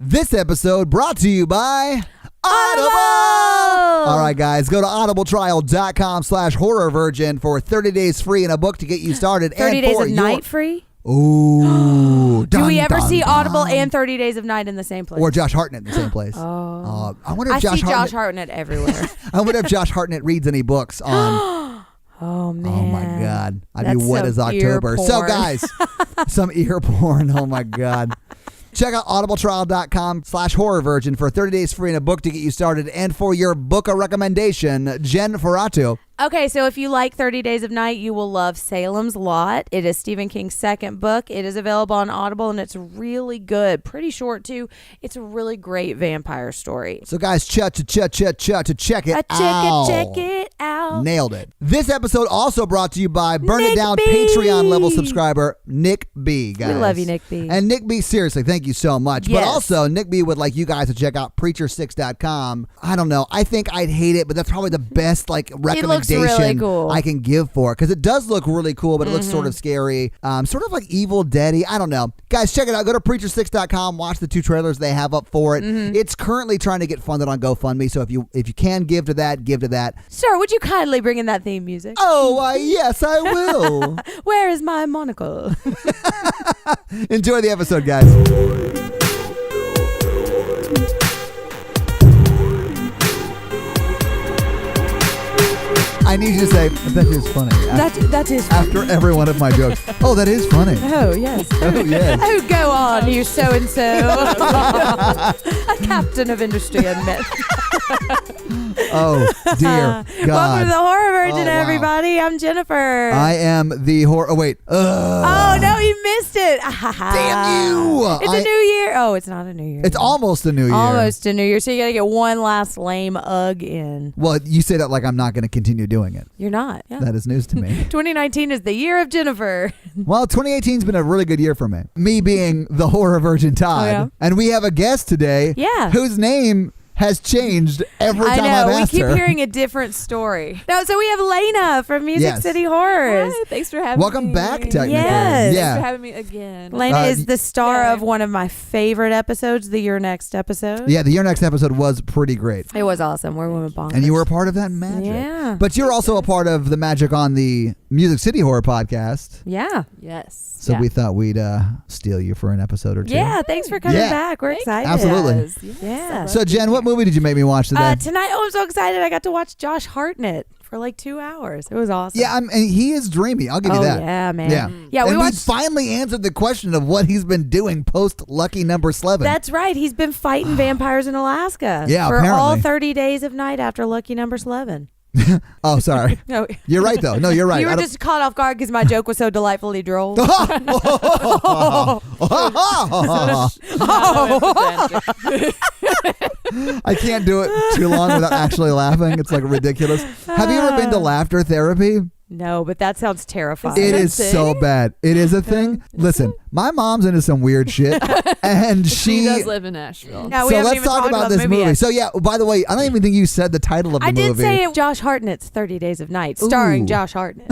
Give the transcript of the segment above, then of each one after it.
This episode brought to you by Audible! All right, guys, go to audibletrial.com/horrorvirgin for 30 days free and a book to get you started. 30 days of night free? Ooh. Do we ever see Audible and 30 Days of Night in the same place? Or Josh Hartnett in the same place. Oh. I wonder if I see Josh Hartnett everywhere. I wonder if Josh Hartnett reads any books on... Oh, man. Oh, my God. I'd That's be wet as October. So, guys, some ear porn. Oh, my God. Check out audibletrial.com/horrorvirgin for 30 days free and a book to get you started. And for your book a recommendation, Jen Ferrato. Okay, so if you like 30 Days of Night, you will love Salem's Lot. It is Stephen King's second book. It is available on Audible, and it's really good. Pretty short, too. It's a really great vampire story. So, guys, check it out. Check it out. Nailed it. This episode also brought to you by Burn Nick It Down B. Patreon level subscriber, Nick B, guys. We love you, Nick B. And Nick B, seriously, thank you so much. Yes. But also, Nick B would like you guys to check out Preacher6.com. I don't know. I think I'd hate it, but that's probably the best recommendation really cool. I can give for it, because it does look really cool, but it looks sort of scary, sort of like Evil Dead-y. I don't know. Guys, check it out. Go to Preacher6.com. Watch the 2 trailers they have up for it. It's currently trying to get funded on GoFundMe, so if you can give to that, give to that. Sir, would you kindly bring in that theme music? Oh, yes, I will. Where is my monocle? Enjoy the episode, guys. I need you to say, that is funny. That is funny. After every one of my jokes. Oh, that is funny. Oh, yes. Oh, yes. Oh, go on, you so-and-so. A captain of industry and myth. Oh, dear God. Welcome to the Horror Virgin, wow. everybody. I'm Jennifer. I am the horror... Oh, wait. Oh, no, you missed it. Damn you. It's a new year. Oh, it's not a new year. It's almost a new year. Almost a new year. So you got to get one last lame ugh in. Well, you say that like I'm not going to continue doing it. You're not. Yeah. That is news to me. 2019 is the year of Jennifer. Well, 2018's been a really good year for me. Me being the Horror Virgin Todd. Oh, yeah? And we have a guest today. Yeah. Whose name has changed every time I've asked we keep her. hearing a different story. No, so we have Lana from Music Yes. City Horrors. Hi, thanks for having me. Welcome back, technically. Yes. Yeah. Thanks for having me again. Lana is the star yeah. of one of my favorite episodes, the Your Next episode. Yeah, the Your Next episode was pretty great. It was awesome. We're women bonkers. And you were a part of that magic. Yeah. But you're also a part of the magic on the Music City Horror podcast. Yeah. Yes. So we thought we'd steal you for an episode or two. Yeah, thanks for coming back. We're excited. Absolutely. Yes. Yeah. So, Jen, what movie did you make me watch today? Tonight, I'm so excited. I got to watch Josh Hartnett for like 2 hours. It was awesome. Yeah, and he is dreamy. I'll give you that. Yeah, man. Yeah. Yeah, and we watched. finally answered the question of what he's been doing post Lucky Number 7. That's right. He's been fighting vampires in Alaska. Yeah, for all apparently. 30 days of night after Lucky Number 11. Oh, sorry. No, You're right, though. No, you're right. you were just caught off guard because my joke was so delightfully droll. I can't do it too long without actually laughing. It's like ridiculous. Have you ever been to laughter therapy? No, but that sounds terrifying. It a is thing? so bad. It is a thing. Listen, my mom's into some weird shit, and She does live in Nashville. No, we so haven't let's even talk talked about this movie. yet. So yeah, by the way, I don't even think you said the title of the I movie. did say it, Josh Hartnett's 30 Days of Night, starring Ooh. Josh Hartnett.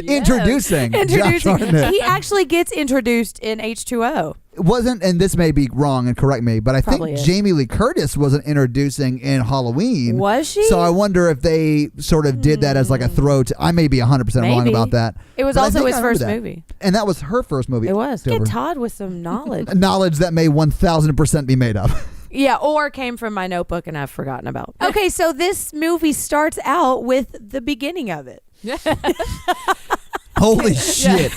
Introducing Josh Hartnett. He actually gets introduced in H2O. Wasn't, and this may be wrong and correct me, but I Probably think is. Jamie Lee Curtis wasn't introducing in Halloween. Was she? So I wonder if they sort of did that as like a throw to, I may be 100% wrong Maybe. about that. It was But I also think his I remember first that. movie. And that was her first movie. It was. October. Get Todd with some knowledge. Knowledge that may 1000% be made up. Yeah, or came from my notebook and I've forgotten about. Okay, so this movie starts out with the beginning of it. Holy shit.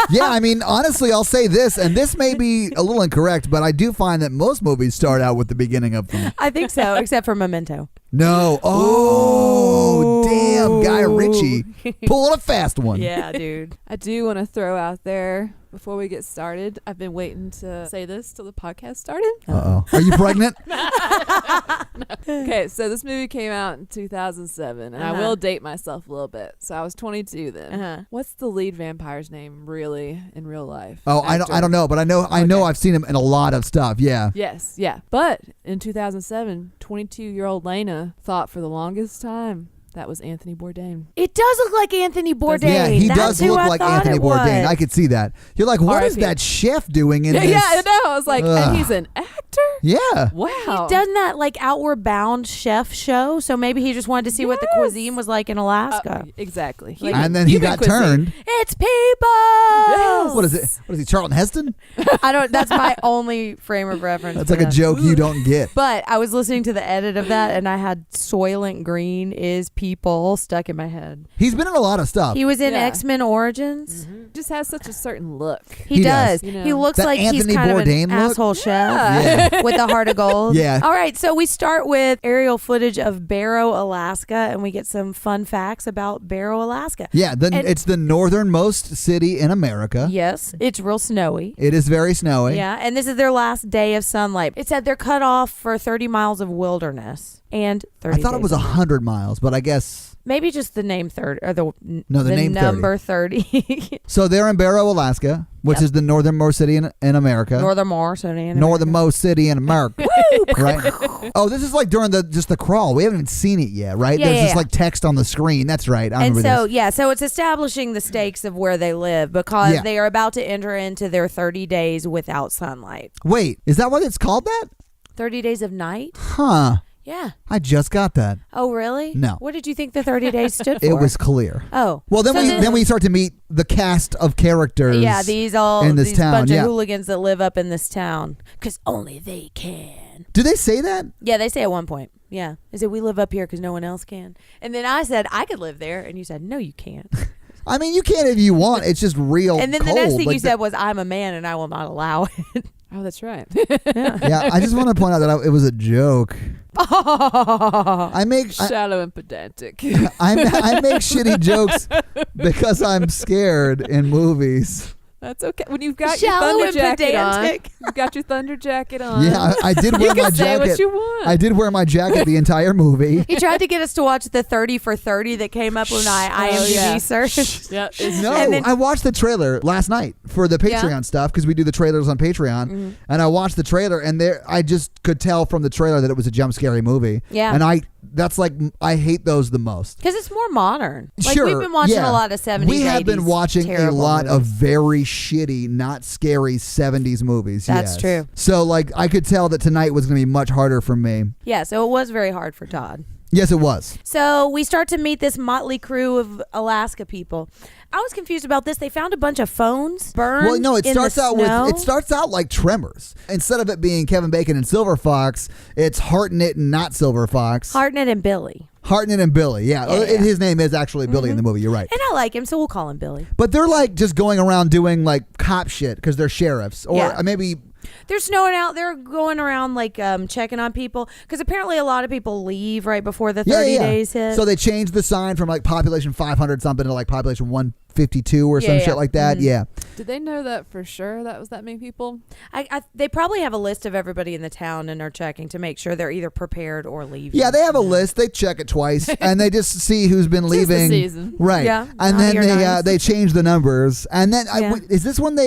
Yeah, I mean, honestly, I'll say this, and this may be a little incorrect, but I do find that most movies start out with the beginning of them. I think so, except for Memento. No. Oh, damn. Guy Ritchie. Pulling a fast one. Yeah, dude. I do want to throw out there before we get started. I've been waiting to say this till the podcast started. Uh-oh. Are you pregnant? Okay, so this movie came out in 2007, and I will date myself a little bit. So I was 22 then. What's the lead vampire's name really in real life? Oh, I don't know, but I know I've seen him in a lot of stuff. Yeah. Yes, yeah. But in 2007, 22-year-old Lana thought for the longest time that was Anthony Bourdain. It does look like Anthony Bourdain. Yeah, he That's does who look I like thought Anthony it Bourdain. was. I could see that. You're like, what is R.I.P. that chef doing in this? Yeah, I know. I was like, Ugh. and he's an actor. Yeah. Wow. He's done that like Outward Bound chef show, so maybe he just wanted to see what the cuisine was like in Alaska. Exactly. And then he got turned. It's people. Yes. What is it? What is he, Charlton Heston? I don't. That's my only frame of reference. That's for like a that. joke you don't get. But I was listening to the edit of that, and I had Soylent Green is people stuck in my head. He's been in a lot of stuff. He was in Yeah. X-Men Origins. Just has such a certain look. He does. You know. He looks That like Anthony he's kind Bourdain of an look? asshole chef Yeah. with a heart of gold. Yeah. All right, so we start with aerial footage of Barrow, Alaska, and we get some fun facts about Barrow, Alaska. Yeah, And- it's the northernmost city in America. Yes, it's real snowy. It is very snowy. Yeah, and this is their last day of sunlight. It said they're cut off for 30 miles of wilderness and 30 I thought it days was of 100 miles, but I guess... maybe just the name 30 or the name 30. number 30. So they're in Barrow, Alaska, which is the northernmost city in America. Northernmost city. Northernmost city in America. Right? Oh, this is like during the crawl. We haven't even seen it yet, right? Yeah, There's yeah, just yeah. like text on the screen. That's right. I And remember so, this. so it's establishing the stakes of where they live because Yeah. they are about to enter into their 30 days without sunlight. Wait, is that what it's called that? 30 days of night? Huh. Yeah. I just got that. Oh, really? No. What did you think the 30 days stood for? It was clear. Oh. Well, then So then we start to meet the cast of characters. Yeah, these in this these town, bunch yeah. of hooligans that live up in this town because only they can. Do they say that? Yeah, they say at one point. Yeah, they said we live up here because no one else can. And then I said I could live there, and you said no, you can't. I mean, you can if you want. It's just real And then cold. the next thing Like you said was I'm a man and I will not allow it. Oh, that's right. yeah, I just want to point out that it was a joke. I make Shallow and pedantic. I make shitty jokes because I'm scared in movies. That's okay. When you've got Shallow your and thunder jacket pedantic. on, you've got your thunder jacket on. Yeah, I did wear you my can say jacket. what you want. I did wear my jacket the entire movie. He tried to get us to watch the 30 for 30 that came up when I IMDb yeah. searched. Yeah, it's No, And then- I watched the trailer last night for the Patreon Yeah? stuff because we do the trailers on Patreon, and I watched the trailer, and I just could tell from the trailer that it was a jump scary movie. Yeah. and that's like I hate those the most. Because it's more modern. Like Sure, we've been watching yeah. a lot of 70s. We have been 80s watching a terrible lot of movies. very shitty, not scary 70s movies. That's yes. true. So like I could tell that tonight was going to be much harder for me. Yeah, so it was very hard for Todd. Yes, it was. So we start to meet this motley crew of Alaska people. I was confused about this. They found a bunch of phones burned. Well, no, it in starts the out snow. with like Tremors. Instead of it being Kevin Bacon and Silver Fox, it's Hartnett and not Silver Fox. Hartnett and Billy. Hartnett and Billy. Yeah, Yeah, yeah. his name is actually Billy in the movie. You're right. And I like him, so we'll call him Billy. But they're like just going around doing like cop shit because they're sheriffs, or Yeah. maybe. They're snowing out. They're going around like checking on people because apparently a lot of people leave right before the 30 days hit. So they changed the sign from like population 500 something to like population 152 or some Yeah, shit yeah. like that. Yeah. Did they know that for sure? That was that many people? They probably have a list of everybody in the town and are checking to make sure they're either prepared or leaving. Yeah, they have a list. They check it twice, and they just see who's been Tis the leaving. season. Right. Yeah. And Oh, then you're nice. they change the numbers. And then Yeah. is this when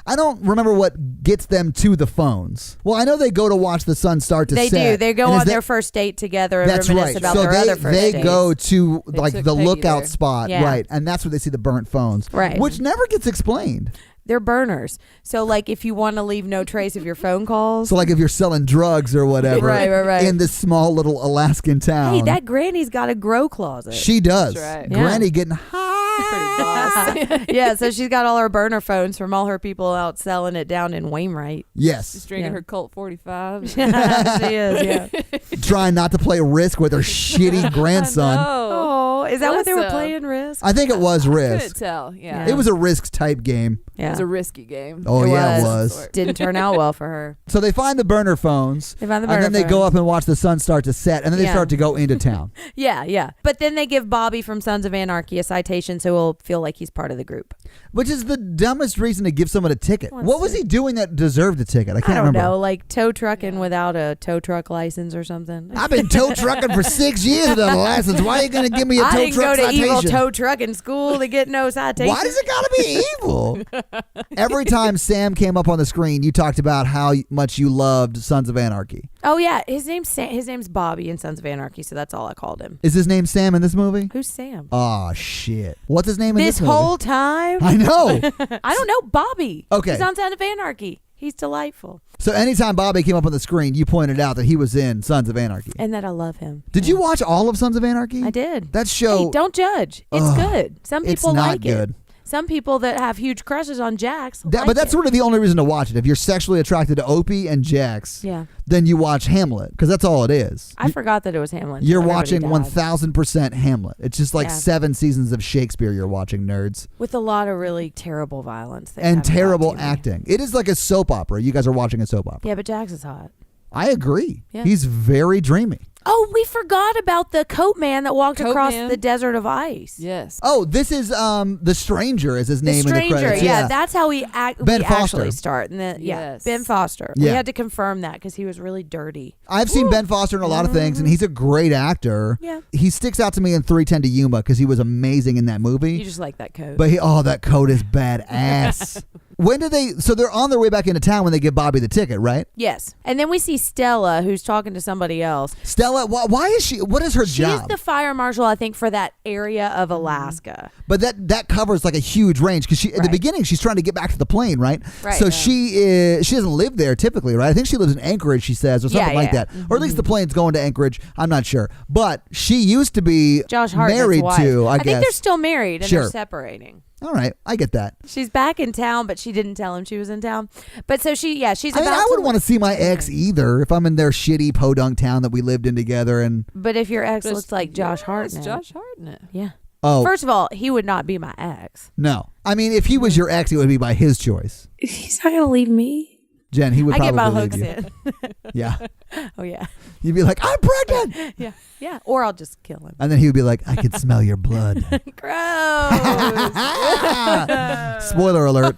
I don't remember what gets them to the phones. Well, I know they go to watch the sun start to They set. do. They go And is on their first date together and That's reminisce right. about So their other first they dates. go to They like took the Peggy lookout there. spot, Yeah. right? And that's where they see the burnt phones, Right. Which never gets explained. They're burners. So like if you want to leave no trace of your phone calls. So like if you're selling drugs or whatever, Right. in this small little Alaskan town, Hey, that granny's got a grow closet. she does. That's right. Yeah. Granny getting high. Pretty boss. Yeah, so she's got all her burner phones from all her people out selling it down in Wainwright. She's Yes, drinking Yeah. her Colt 45. She is, yeah. trying not to play Risk with her shitty grandson. Oh, is that what they were Listen. playing, Risk? I think it was Couldn't Risk. tell. Yeah. It was a Risk type game. It Yeah. was a risky game. Oh It yeah, it was. was. Didn't turn out well for her. So they find the burner phones. They found the and burner then they go phones. up and watch the sun start to set, and then they Yeah. start to go into town. Yeah. But then they give Bobby from Sons of Anarchy a citation so he'll feel like he's part of the group. Which is the dumbest reason to give someone a ticket. What's What was it? he doing that deserved a ticket? I can't I don't remember. know, like tow trucking without a tow truck license or something. I've been tow trucking for 6 years without a license. Why are you going to give me a I tow didn't truck go to citation? evil tow trucking school to get no citation. Why does it got to be evil? Every time Sam came up on the screen, you talked about how much you loved Sons of Anarchy. Oh yeah, his name's Bobby in Sons of Anarchy, so that's all I called him. Is his name Sam in this movie? Who's Sam? Oh shit! What's his name in this movie? whole time? I know. I don't know, Bobby. Okay. He's on Sons of Anarchy. He's delightful. So anytime Bobby came up on the screen, you pointed out that he was in Sons of Anarchy. And that I love him. Did you watch all of Sons of Anarchy? I did. That show. Hey, don't judge. It's good. Some people it's not like good. it. Some people that have huge crushes on Jax like But that's it. sort of the only reason to watch it. If you're sexually attracted to Opie and Jax, Yeah. then you watch Hamlet, because that's all it is. I forgot that it was Hamlet. You're until everybody watching died. 1000% Hamlet. It's just like Yeah. 7 seasons of Shakespeare you're watching, nerds. With a lot of really terrible violence. They And have on terrible TV. acting. It is like a soap opera. You guys are watching a soap opera. Yeah, but Jax is hot. I agree. Yeah. He's very dreamy. Oh, we forgot about the coat man that walked Coat across man? the desert of ice. Yes. Oh, this is The Stranger is his name The stranger, in the credits. yeah, that's how we Ben Foster. actually start. And Yes. Ben Foster. We Yeah. had to confirm that because he was really dirty. I've seen Ben Foster in a lot of things, and he's a great actor. Yeah. He sticks out to me in 3:10 to Yuma because he was amazing in that movie. You just like that coat. But that coat is badass. When did they? So they're on their way back into town when they give Bobby the ticket, right? yes. And then we see Stella, who's talking to somebody else. Stella, why is she? What is her She's job? the fire marshal, I think, for that area of Alaska. But that covers like a huge range because at the Right. beginning she's trying to get back to the plane, right? Right, So yeah. she doesn't live there typically, right? I think she lives in Anchorage, she says, or something Yeah, like yeah. that, or at least the plane's going to Anchorage. I'm not sure, but she used to be Josh Hartnett's married wife. to. I think guess they're still married and Sure. they're separating. All right, I get that. She's back in town, but she didn't tell him she was in town. But so she's I about mean, I to wouldn't want to see my ex either if I'm in their shitty podunk town that we lived in together. And But if your ex Just- looks like Josh Yes, Hartnett. Josh Hartnett. Yeah. oh First of all, he would not be my ex. no, I mean if he was your ex, it would be by his choice. He's not going to leave me. Jen, he would I get probably my leave hooks you. in. Yeah, Oh, yeah. you'd be like, I'm pregnant, Yeah. Yeah. Or I'll just kill him. and then he would be like, I could smell your blood. Gross. Spoiler alert.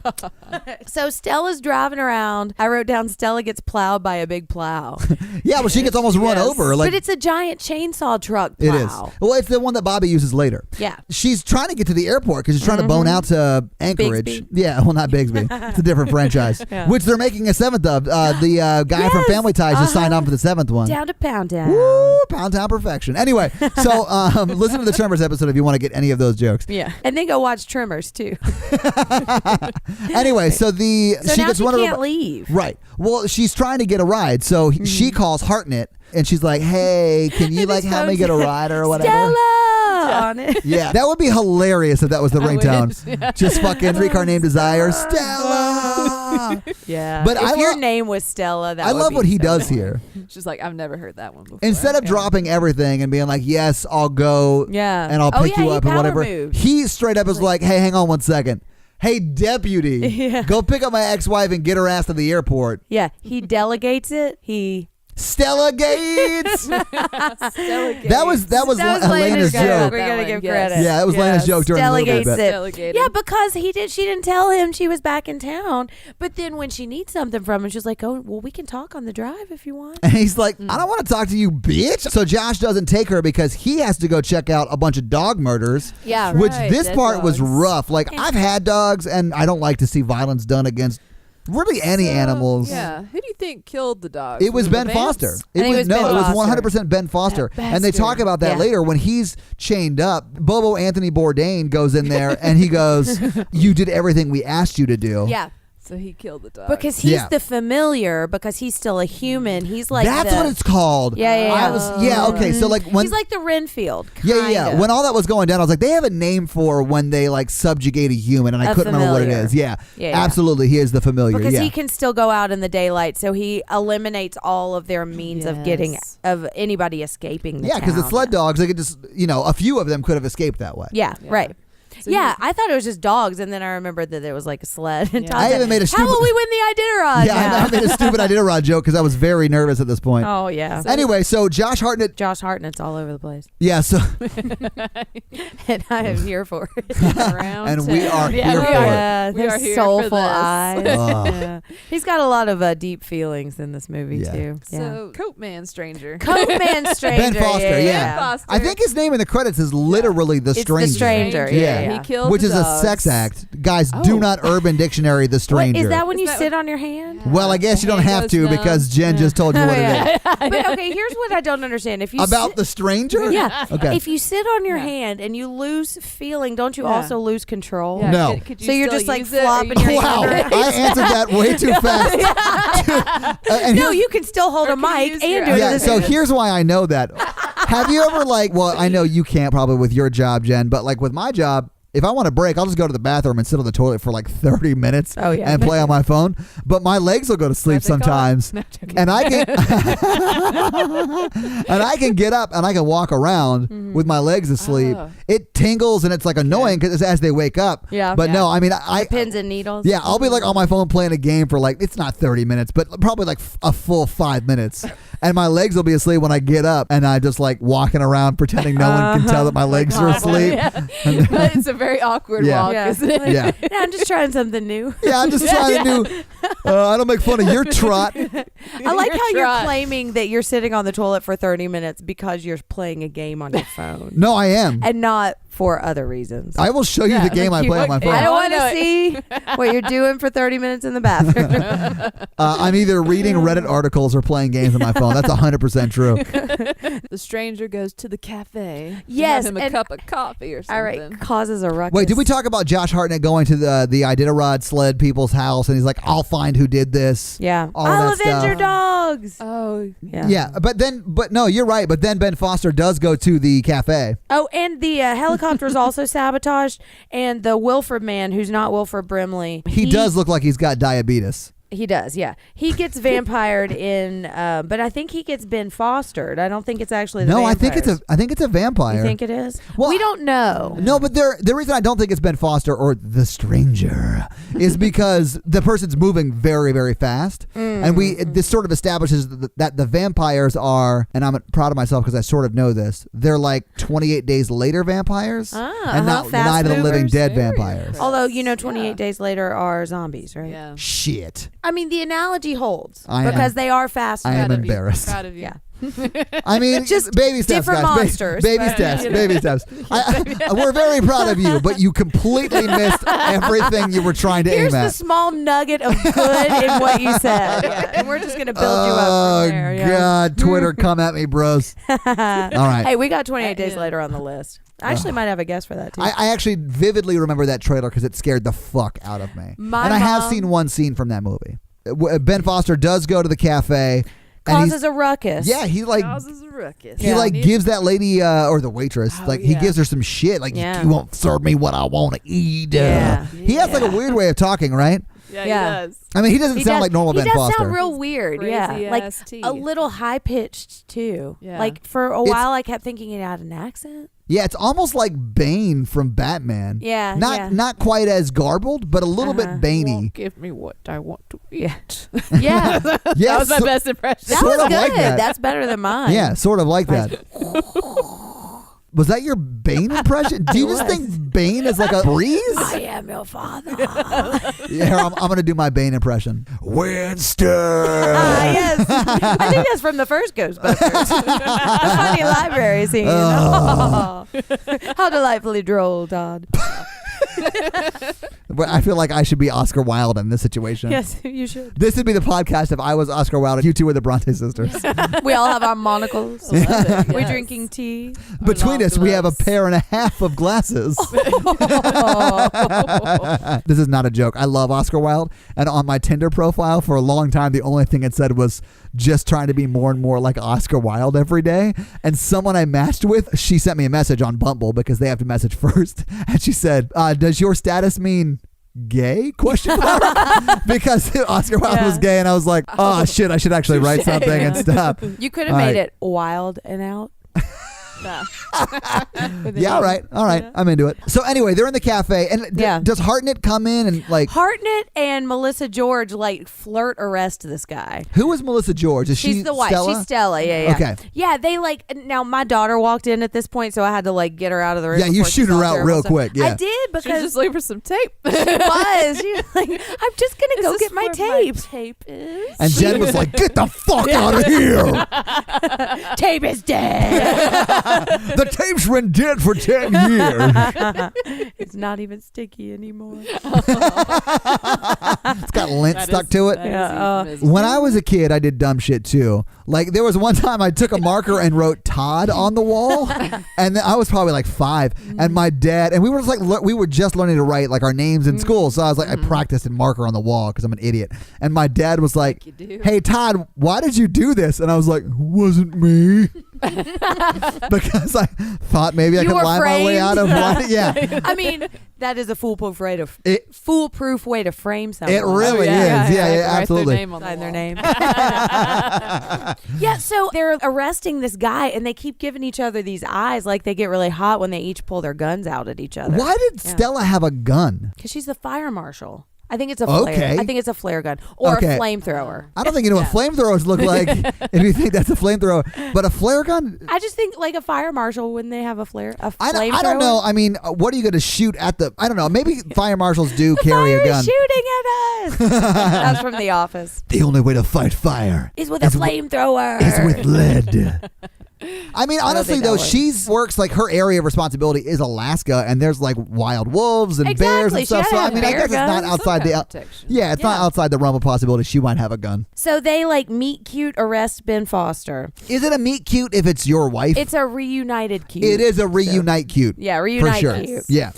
So Stella's driving around. I wrote down Stella gets plowed by a big plow. Yeah, well, she gets almost run Yes. over. Like But it's a giant chainsaw truck it plow. is. Well, it's the one that Bobby uses later. Yeah. She's trying to get to the airport because she's trying to bone out to Anchorage. Bigsby. Yeah, well, not Bigsby. It's a different franchise, Yeah. which they're making a 7th of. The guy from Yes. Family Ties just signed on for the 7th one. Down to Pound Town. Woo, Pound Town perfection. Anyway, so listen to the Tremors episode if you want to get any of those jokes. Yeah. And then go watch Tremors, too. Anyway, so So she now gets she one can't of her. leave. Right. Well, she's trying to get a ride, so she calls Hartnett and she's like, "Hey, can you And like his help me phone get a said, ride or whatever?" Stella on it. Yeah, that would be hilarious if that was the I ringtone. wish, yeah. Just fucking 3-car name Desire, Stella. Yeah. But if I your lo- name was Stella, that I would love be what he so does funny. here. She's like, I've never heard that one before. Instead of Yeah. dropping everything and being like, "Yes, I'll go Yeah. and I'll Oh, pick yeah, you he up and power whatever," moved. he straight up is like, "Hey, hang on one second. Hey, deputy, Yeah. go pick up my ex-wife and get her ass to the airport." Yeah. He delegates it. He. Stella Gates. That was Elena's Lena's joke. We gotta That give one, credit. yes. Yeah, that was Lena's joke during the movie. Delegates But it. Delegated. Yeah, because she didn't tell him she was back in town. But then when she needs something from him, she's like, "Oh, well, we can talk on the drive if you want." And he's like, "I don't want to talk to you, bitch." So Josh doesn't take her because he has to go check out a bunch of dog murders. Yeah. Which Right, this dead part was dogs. rough. Like, I've had dogs, and I don't like to see violence done against really any animals. Yeah. Who do you think killed the dog? It was Ben Foster. think it was Ben it was Foster. 100% Ben Foster. That And they talk bastard. about that Yeah. later when he's chained up. Bobo Anthony Bourdain goes in there and he goes, "You did everything we asked you to do." Yeah. So he killed the dog. Because he's Yeah. the familiar, because he's still a human. He's like That's what it's called. Yeah. Yeah, okay. So like when he's like the Renfield. Yeah. kinda. When all that was going down, I was like, they have a name for when they like subjugate a human, and I A couldn't remember what it familiar. is. Yeah, Yeah. absolutely, he is the familiar. Because yeah, he can still go out in the daylight, so he eliminates all of their means of getting Yes. of anybody escaping. The because the town. sled dogs, they could just a few of them could have escaped that way. Yeah, Yeah. right. So Yeah, I thought it was just dogs, and then I remembered that it was like a sled. And Yeah. Todd I said, even made a "How will stupid- we win the Iditarod Yeah, now?" I made a stupid Iditarod joke because I was very nervous at this point. Oh yeah. Anyway, so Josh Hartnett, Josh Hartnett's all over the place, yeah, so and I am here for it. Around and we town. are Yeah, here we for are. it. Yeah, We there's are here soulful for this. eyes. Ugh. Yeah. He's got a lot of deep feelings in this movie Yeah. too. Yeah. So Coat Man Stranger. Coat Man Stranger. Ben Foster, yeah. Ben Foster. I think his name in the credits is literally the It's stranger. the stranger. Yeah. Yeah. he killed which the is dogs. a sex act. Guys, do not Urban Dictionary the stranger. Wait, is that when you sit on your hand? Well, I guess you don't have to because Jen just told you what it is. But okay, here's what I don't understand. If you About the stranger? Yeah. Okay. If you sit on your hand and you lose feeling, don't you also lose control? Yeah, No. Could you So you're still just like use it, or flopping you- your Wow, hand. I answered that way too fast. And No, here's- you can still hold a can you mic use and your do it. yeah, at the so same here's why I know that. Have you ever well, I know you can't probably with your job, Jen, but like with my job, if I want to break, I'll just go to the bathroom and sit on the toilet for like 30 minutes and play on my phone. But my legs will go to sleep sometimes. And I can and I can get up and I can walk around with my legs asleep. Oh. It tingles and it's like annoying because as they wake up. Yeah. But no, I mean I pins and needles. yeah, I'll be like on my phone playing a game for like, it's not 30 minutes, but probably like a full 5 minutes. And my legs will be asleep when I get up and I just like walking around pretending no one can tell that my legs are asleep. But it's a very awkward walk, isn't it? Yeah. Yeah, I'm just trying something new. Yeah, I'm just trying to do, I don't make fun of your trot. I like how you're trot. claiming that you're sitting on the toilet for 30 minutes because you're playing a game on your phone. No, I am. And not for other reasons. I will show you the game I play on my phone. I don't want know to see what you're doing for 30 minutes in the bathroom. I'm either reading Reddit articles or playing games on my phone. That's 100% true. The stranger goes to the cafe. to Yes, have him a and- cup of coffee or something. All right, causes a ruckus. Wait, did we talk about Josh Hartnett going to the Iditarod sled people's house and he's like, I'll find who did this. Yeah. All I'll that avenge your stuff. dogs. Oh, Yeah. Yeah, but no, you're right. But then Ben Foster does go to the cafe. Oh, and the helicopter is also sabotaged. And the Wilford man, who's not Wilford Brimley, He does look like he's got diabetes. He does, yeah. He gets vampired in, but I think he gets Ben Fostered. I don't think it's actually the No, I vampires. think it's a vampire. You think it is? Well, we don't know. No, but the reason I don't think it's Ben Foster or the stranger is because the person's moving very, very fast, and this sort of establishes that the vampires are, and I'm proud of myself because I sort of know this. They're like 28 days later vampires, and not fast Night of the Living movers. Dead Very vampires. Although, 28 days later are zombies, right? yeah. Shit, I mean, the analogy holds I am- because they are fast. I am Proud of you. embarrassed. Proud of you. Yeah. I mean, Just baby steps, different guys. monsters, Baby but, steps. you know. Baby steps. We're very proud of you, but you completely missed everything you were trying to Here's aim the at. small nugget of good in what you said. Yeah. And we're just going to build you up Oh, from there. Yeah. God. Twitter, come at me, bros. All right. Hey, we got 28 days later on the list. I actually might have a guess for that, too. I actually vividly remember that trailer because it scared the fuck out of me. My and I have mom- seen one scene from that movie. Ben Foster does go to the cafe. And Causes a ruckus. yeah, he like Causes a ruckus. he like gives that lady or the waitress Oh, he yeah. gives her some shit like Yeah. you won't serve me what I want to eat. Yeah. He has like a weird way of talking, right? Yeah, Yeah. he does. I mean, he doesn't sound like normal Ben He does Foster. sound real weird, yeah. Crazy Like ass teeth. a little high pitched too. Yeah. Like for a while, I kept thinking it had an accent. Yeah, it's almost like Bane from Batman. Yeah, Not yeah. not quite as garbled, but a little bit Baney. Give me what I want to eat. Yeah, that Yeah, That was my best impression. Sort was of good. like that. That's better than mine. Yeah, sort of like that. Was that your Bane impression? Do you just was. think Bane is like a breeze? I am your father. Yeah, I'm going to do my Bane impression. Winston! Yes, I think that's from the first Ghostbusters. The funny library scene. Oh. How delightfully droll, Todd. But I feel like I should be Oscar Wilde in this situation. Yes, you should. This would be the podcast if I was Oscar Wilde and you two were the Bronte sisters. We all have our monocles. Love it, We're yes. drinking tea. Between long us, we have a gloves. pair and a half of glasses. This is not a joke. I love Oscar Wilde. And on my Tinder profile for a long time, the only thing it said was just trying to be more and more like Oscar Wilde every day. And someone I matched with, she sent me a message on Bumble because they have to message first. And she said, does your status mean gay? Question mark. Because Oscar Wilde was gay. And I was like, oh shit, I should actually write something and stuff. You could have All made right. it wild and out. Nah. Yeah, all right. All right. I'm into it. So anyway, they're in the cafe. And Yeah. does Hartnett come in and like, Hartnett and Melissa George flirt arrest this guy. who is Melissa George? Is she She's the wife. Stella? She's Stella. Yeah, yeah. Okay. Yeah, they now my daughter walked in at this point, so I had to get her out of the room. Yeah, you before she shoot her saw out terrible real stuff. quick, yeah. I did She was because just looking for some tape. she was. She was like, I'm just gonna go get my tape. Tape is. And Jen was like, get the fuck out of here. Tape is dead. The tape's been dead for 10 years. It's not even sticky anymore. It's got lint stuck to it. When I was a kid, I did dumb shit too. Like there was one time I took a marker and wrote Todd on the wall, and then I was probably like 5, and my dad and we were just like we were just learning to write like our names in school, so I was like I practiced in marker on the wall because I'm an idiot, and my dad was like, "Hey Todd, why did you do this?" And I was like, "Wasn't me," because I thought maybe I could lie my way out of one. Yeah, I mean that is a foolproof way to frame someone. It really is. Yeah, absolutely. Sign their name. Yeah, so they're arresting this guy, and they keep giving each other these eyes like they get really hot when they each pull their guns out at each other. Why did Stella have a gun? Because she's the fire marshal. I think it's a flare. Okay. I think it's a flare gun or a flamethrower. I don't think you know what flamethrowers look like if you think that's a flamethrower. But a flare gun? I just think like a fire marshal, wouldn't they have a flamethrower? I don't know. I mean, what are you going to shoot at the... I don't know. Maybe fire marshals do carry a gun. The fire is shooting at us. That's from The Office. The only way to fight fire is with a flamethrower. Is with lead. I mean, honestly, though, she works like her area of responsibility is Alaska, and there's like wild wolves and bears and stuff. So I mean, I guess it's not outside the it's not outside the realm of possibility. She might have a gun. So they like meet cute, arrest Ben Foster. Is it a meet cute if it's your wife? It's a reunited cute. It is a reunite cute. Yeah, reunite for sure. Cute. Yeah.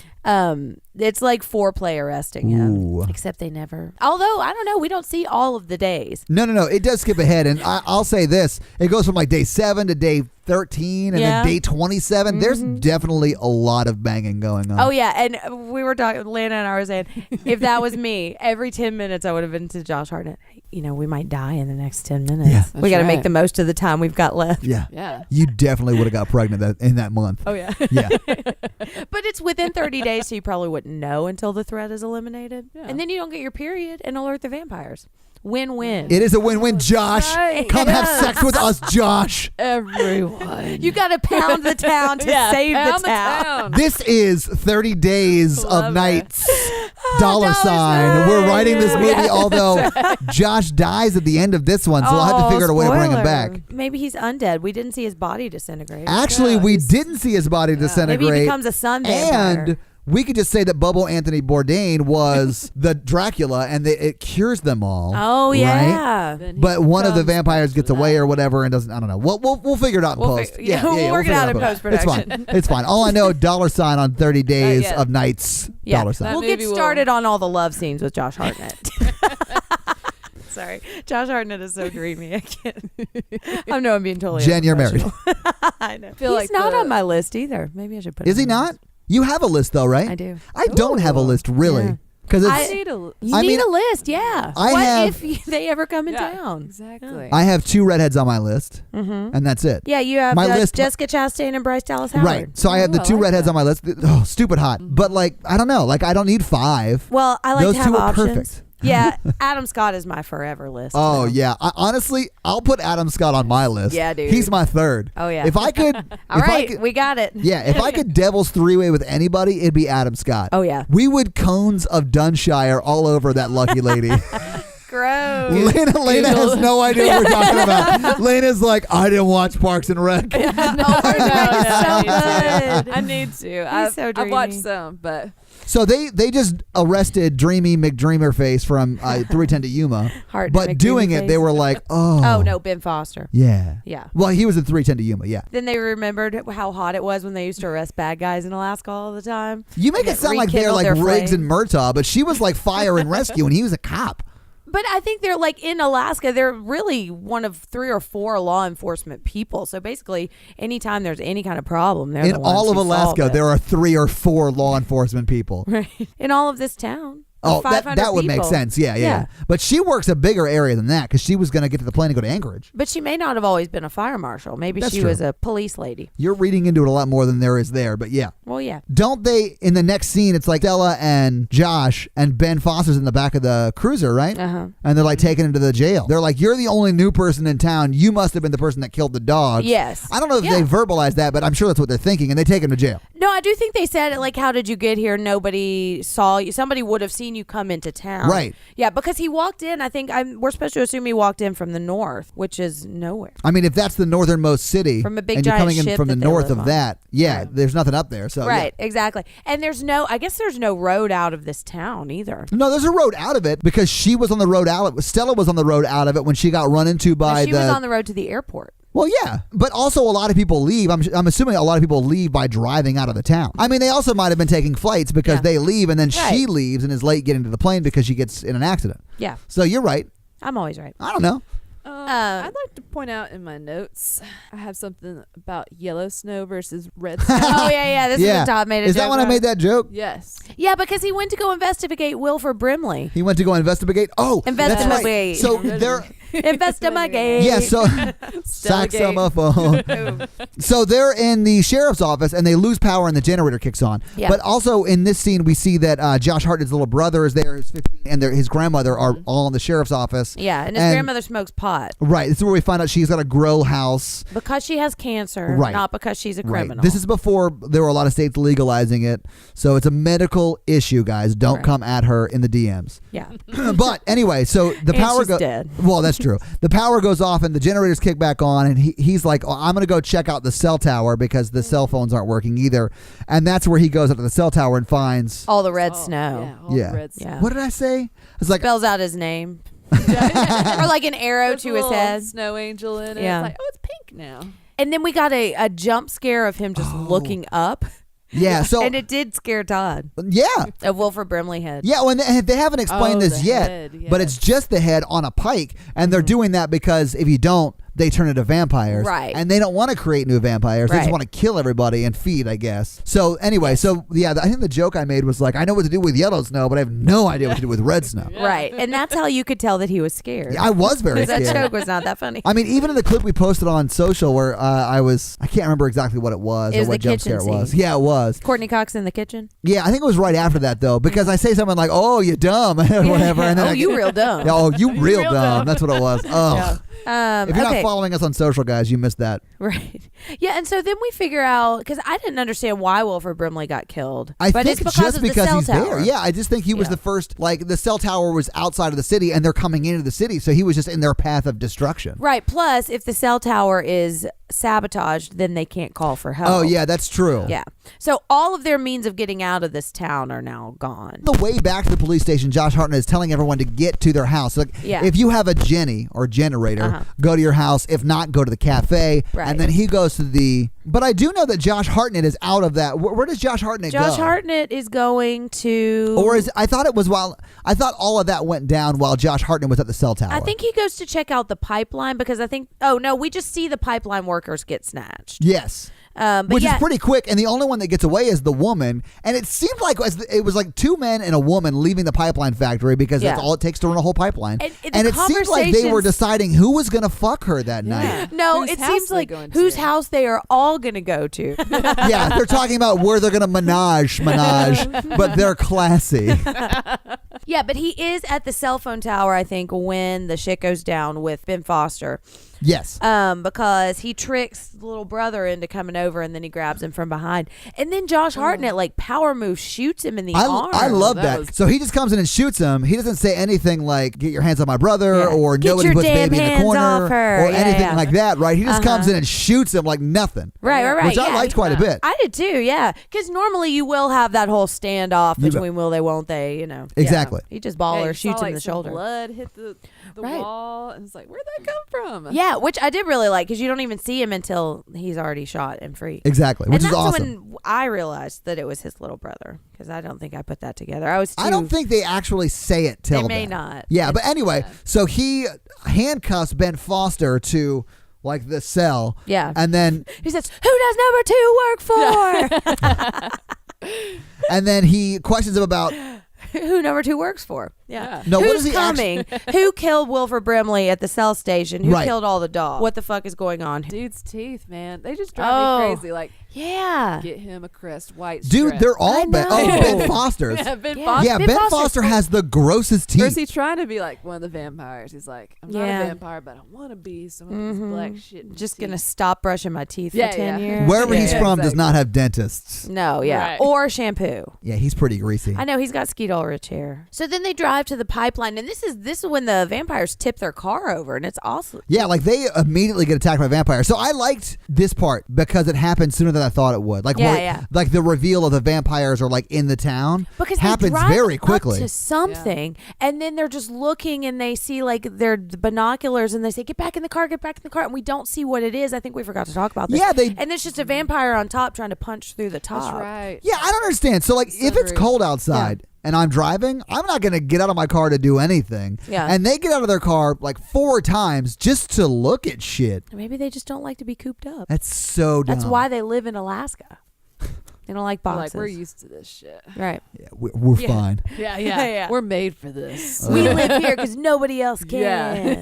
It's like foreplay arresting him. Ooh. Except they never. Although I don't know, we don't see all of the days. No. It does skip ahead, and I'll say this: it goes from like day 7 to day 13, and then day 27. There's definitely a lot of banging going on. Oh yeah, and we were talking. Lana and I were saying, if that was me, every 10 minutes I would have been to Josh Hartnett. You know, we might die in the next 10 minutes. Yeah. We got to make the most of the time we've got left. Yeah. You definitely would have got pregnant in that month. Oh yeah. Yeah. But it's within 30 days, so you probably wouldn't know until the threat is eliminated. Yeah. And then you don't get your period and alert the vampires. Win-win. It is a win-win, Josh. Right. Come have sex with us, Josh. Everyone. You got to pound the town to save the town. This is 30 Days of Nights. Dollar $. sign. We're writing this movie, although Josh dies at the end of this one, so we'll have to figure out a way to bring him back. Maybe he's undead. We didn't see his body disintegrate. Actually, we didn't see his body disintegrate. Maybe he becomes a sun vampire. And we could just say that Bubble Anthony Bourdain was the Dracula, and it cures them all. Oh yeah, right? But one of the vampires gets away or whatever, and doesn't. I don't know. We'll figure it out in post. We'll work it out in post production. It's fine. All I know, $. sign on 30 Days of Nights. $. sign. We'll get started on all the love scenes with Josh Hartnett. Sorry, Josh Hartnett is so dreamy. I can't. I know I'm being totally. Jen, you're married. I know. He's not on my list either. Maybe I should put. Is he not? You have a list though, right? I do. I don't have a list really. Because you need a list, yeah. If they ever come in town? Exactly. I have 2 redheads on my list, and that's it. Yeah, you have my list, Jessica Chastain and Bryce Dallas Howard. Right. So I have the 2 redheads on my list. Oh, stupid hot. But like, I don't know. Like, I don't need 5. Well, I like those to have 2 options. are perfect. Yeah, Adam Scott is my forever list. Oh, yeah. Honestly, I'll put Adam Scott on my list. Yeah, dude. He's my 3rd. Oh, yeah. If I could... All right, we got it. Yeah, if I could Devil's 3-way with anybody, it'd be Adam Scott. Oh, yeah. We would cones of Dunshire all over that lucky lady. Gross. Lena has no idea what we're talking about. Lena's like, I didn't watch Parks and Rec. So good. I need to. I've watched some, but... So they just arrested Dreamy McDreamerface from 310 to Yuma. But doing it, they were like, oh. Oh, no, Ben Foster. Yeah. Yeah. Well, he was in 310 to Yuma, yeah. Then they remembered how hot it was when they used to arrest bad guys in Alaska all the time. You make it sound like they're like Riggs and Murtaugh, but she was like fire and rescue, and he was a cop. But I think they're like in Alaska, they're really one of 3 or 4 law enforcement people. So basically, anytime there's any kind of problem, they're in all of Alaska, there are 3 or 4 law enforcement people. Right. In all of this town. Oh, that would make sense. Yeah. But she works a bigger area than that because she was going to get to the plane and go to Anchorage. But she may not have always been a fire marshal. Maybe she was a police lady. You're reading into it a lot more than there is there, but yeah. Well, yeah. Don't they, in the next scene, it's like Stella and Josh and Ben Foster's in the back of the cruiser, right? Uh-huh. And they're like taking him to the jail. They're like, you're the only new person in town. You must have been the person that killed the dog. Yes. I don't know if they verbalize that, but I'm sure that's what they're thinking, and they take him to jail. No, I do think they said it like, how did you get here? Nobody saw you. Somebody would have seen you come into town. Right. Yeah, because he walked in. I think we're supposed to assume he walked in from the north, which is nowhere. I mean, if that's the northernmost city, From a big and you're giant coming in ship from the that they north live of on. that, yeah, Right. there's nothing up there. So Right, exactly. And I guess there's no road out of this town either. No, there's a road out of it because she was on the road out. Stella was on the road out of it when she got run into by She was on the road to the airport. Well, yeah, but also a lot of people leave. I'm assuming a lot of people leave by driving out of the town. I mean, they also might have been taking flights because they leave and then she leaves and is late getting to the plane because she gets in an accident. Yeah. So you're right. I'm always right. I don't know. I'd like to point out in my notes, I have something about yellow snow versus red snow. Oh, yeah. This is what Todd made a Is joke that when I about. made that joke? Yes. Yeah, because he went to go investigate Wilford Brimley. He went to go investigate. Oh, that's right. Investigate. So they're Investigate. yeah. So saxophone. So they're in the sheriff's office and they lose power and the generator kicks on. Yeah. But also in this scene we see that Josh Hartnett's little brother is there, who's 15, and his grandmother are all in the sheriff's office. Yeah, and his grandmother smokes pot. Right. This is where we find out she's got a grow house. Because she has cancer, Right. not because she's a criminal. Right. This is before there were a lot of states legalizing it. So it's a medical issue, guys. Don't come at her in the DMs. Yeah. But anyway, so the And power she's goes. dead. Well, that's true. The power goes off and the generators kick back on, and he's like, "Oh, I'm going to go check out the cell tower because the cell phones aren't working either." And that's where he goes up to the cell tower and finds All the red snow. Yeah. All the red snow. Yeah. What did I say? It's like Spells out his name. Or like an arrow There's to a his little head. snow angel in it. Yeah. It's like, oh, it's pink now. And then we got a jump scare of him just looking up. yeah. So And it did scare Todd. yeah. A Wilford Brimley head. Yeah, well, and they haven't explained Oh, this the yet, head, but it's just the head on a pike, and they're doing that because if you don't, they turn into vampires. Right. And they don't want to create new vampires. They just Right. want to kill everybody and feed, I guess. So anyway, I think the joke I made was like, I know what to do with yellow snow, but I have no idea what to do with red snow. Right. And that's how you could tell that he was scared. I was very That scared. joke was not that funny. I mean, even in the clip we posted on social where I can't remember exactly what it was It or was what the jump kitchen scare it was. scene. Yeah, it was. Courtney Cox in the kitchen. Yeah, I think it was right after that though, because I say something like, "Oh, you dumb," or whatever, and then Oh, you real dumb. Yeah, oh, you real dumb. That's what it was. Oh, if you're okay. not following us on social, guys, you missed that. Right. Yeah, and so then we figure out, because I didn't understand why Wilford Brimley got killed. I but think it's just of the because cell he's tower. there. Yeah, I just think he was Yeah. the first. Like the cell tower was outside of the city, and they're coming into the city, so he was just in their path of destruction. Right. Plus, if the cell tower is sabotaged, then they can't call for help. Oh yeah, that's true. Yeah. So all of their means of getting out of this town are now gone. The way back to the police station, Josh Hartnett is telling everyone to get to their house. Like, Yeah. if you have a Jenny or generator, go to your house. If not, go to the cafe. Right. And then he goes to the. But I do know that Josh Hartnett is out of that. Where does Josh Hartnett go? Josh Hartnett is going to. Or I thought all of that went down while Josh Hartnett was at the cell tower. I think he goes to check out the pipeline because I think. Oh no, we just see the pipeline workers get snatched. Yes. But Which yeah, is pretty quick, and the only one that gets away is the woman. And it seemed like it was like two men and a woman leaving the pipeline factory because that's all it takes to run a whole pipeline. And it seemed like they were conversations- deciding who was going to fuck her that night. No, Whose it house seems they like going whose to? house they are all going to go to. Yeah, they're talking about where they're going to menage, but they're classy. Yeah, but he is at the cell phone tower, I think, when the shit goes down with Ben Foster. Yes. Because he tricks the little brother into coming over and then he grabs him from behind. And then Josh Hartnett, like, power move, shoots him in the arm. I love That that. was- So he just comes in and shoots him. He doesn't say anything like, get your hands on my brother Yeah. or Get nobody your puts damn baby in the hands corner off her. or Yeah, anything yeah. like that, right? He just comes in and shoots him like nothing. Right. Which I yeah. liked quite a bit. I did too, yeah. Because normally you will have that whole standoff bet. between will they, won't they, you know. Exactly. Yeah. He just Yeah, baller you shoots saw, him in the some shoulder. Blood hit the Right. wall, and it's like, where'd that come from? Yeah, which I did really like because you don't even see him until he's already shot and free. Exactly, which and is that's awesome. when I realized that it was his little brother because I don't think I put that together. I don't think they actually say it till They may then. not. Yeah, but anyway, so he handcuffs Ben Foster to like the cell. Yeah. And then he says, "Who does number 2 work for?" and then he questions him about who number 2 works for. Yeah. No, what Who's is he coming? Who killed Wilford Brimley at the cell station? Who Right. killed all the dogs? What the fuck is going on? Dude's teeth, man. They just drive me crazy. Like, Yeah. get him a crest, white Dude, strip. they're all I Ben. know. Oh, Ben Foster's. Yeah, Ben Yeah. Foster. Yeah, Ben Ben Foster's Foster cool. has the grossest Or is teeth. he trying to be like one of the vampires? He's like, I'm not Yeah. a vampire, but I want to be some of this black shit. in Just my gonna teeth. stop brushing my teeth Yeah, for 10 yeah. years. Wherever Yeah, he's yeah, from does exactly. not have dentists. No, yeah. Right. Or shampoo. Yeah, he's pretty greasy. I know he's got skeet rich hair. So then they drive to the pipeline, and this is when the vampires tip their car over, and it's awesome. Yeah, like they immediately get attacked by vampires. So I liked this part because it happened sooner than I thought it would. Like, Yeah. like the reveal of the vampires are like in the town Because happens they drive very up quickly. to something, and then they're just looking, and they see like their binoculars, and they say, "Get back in the car, get back in the car," and we don't see what it is. I think we forgot to talk about this. Yeah, and it's just a vampire on top trying to punch through the top. That's right. Yeah, I don't understand. So like, if it's Sunroof. cold outside and I'm driving, I'm not gonna get out of my car to do anything. Yeah. And they get out of their car like 4 times just to look at shit. Maybe they just don't like to be cooped up. That's so dumb. That's why they live in Alaska. They don't like We're boxes. like, we're used to this shit. right. Yeah, we're fine. Yeah, Yeah. We're made for this. We live here because nobody else can.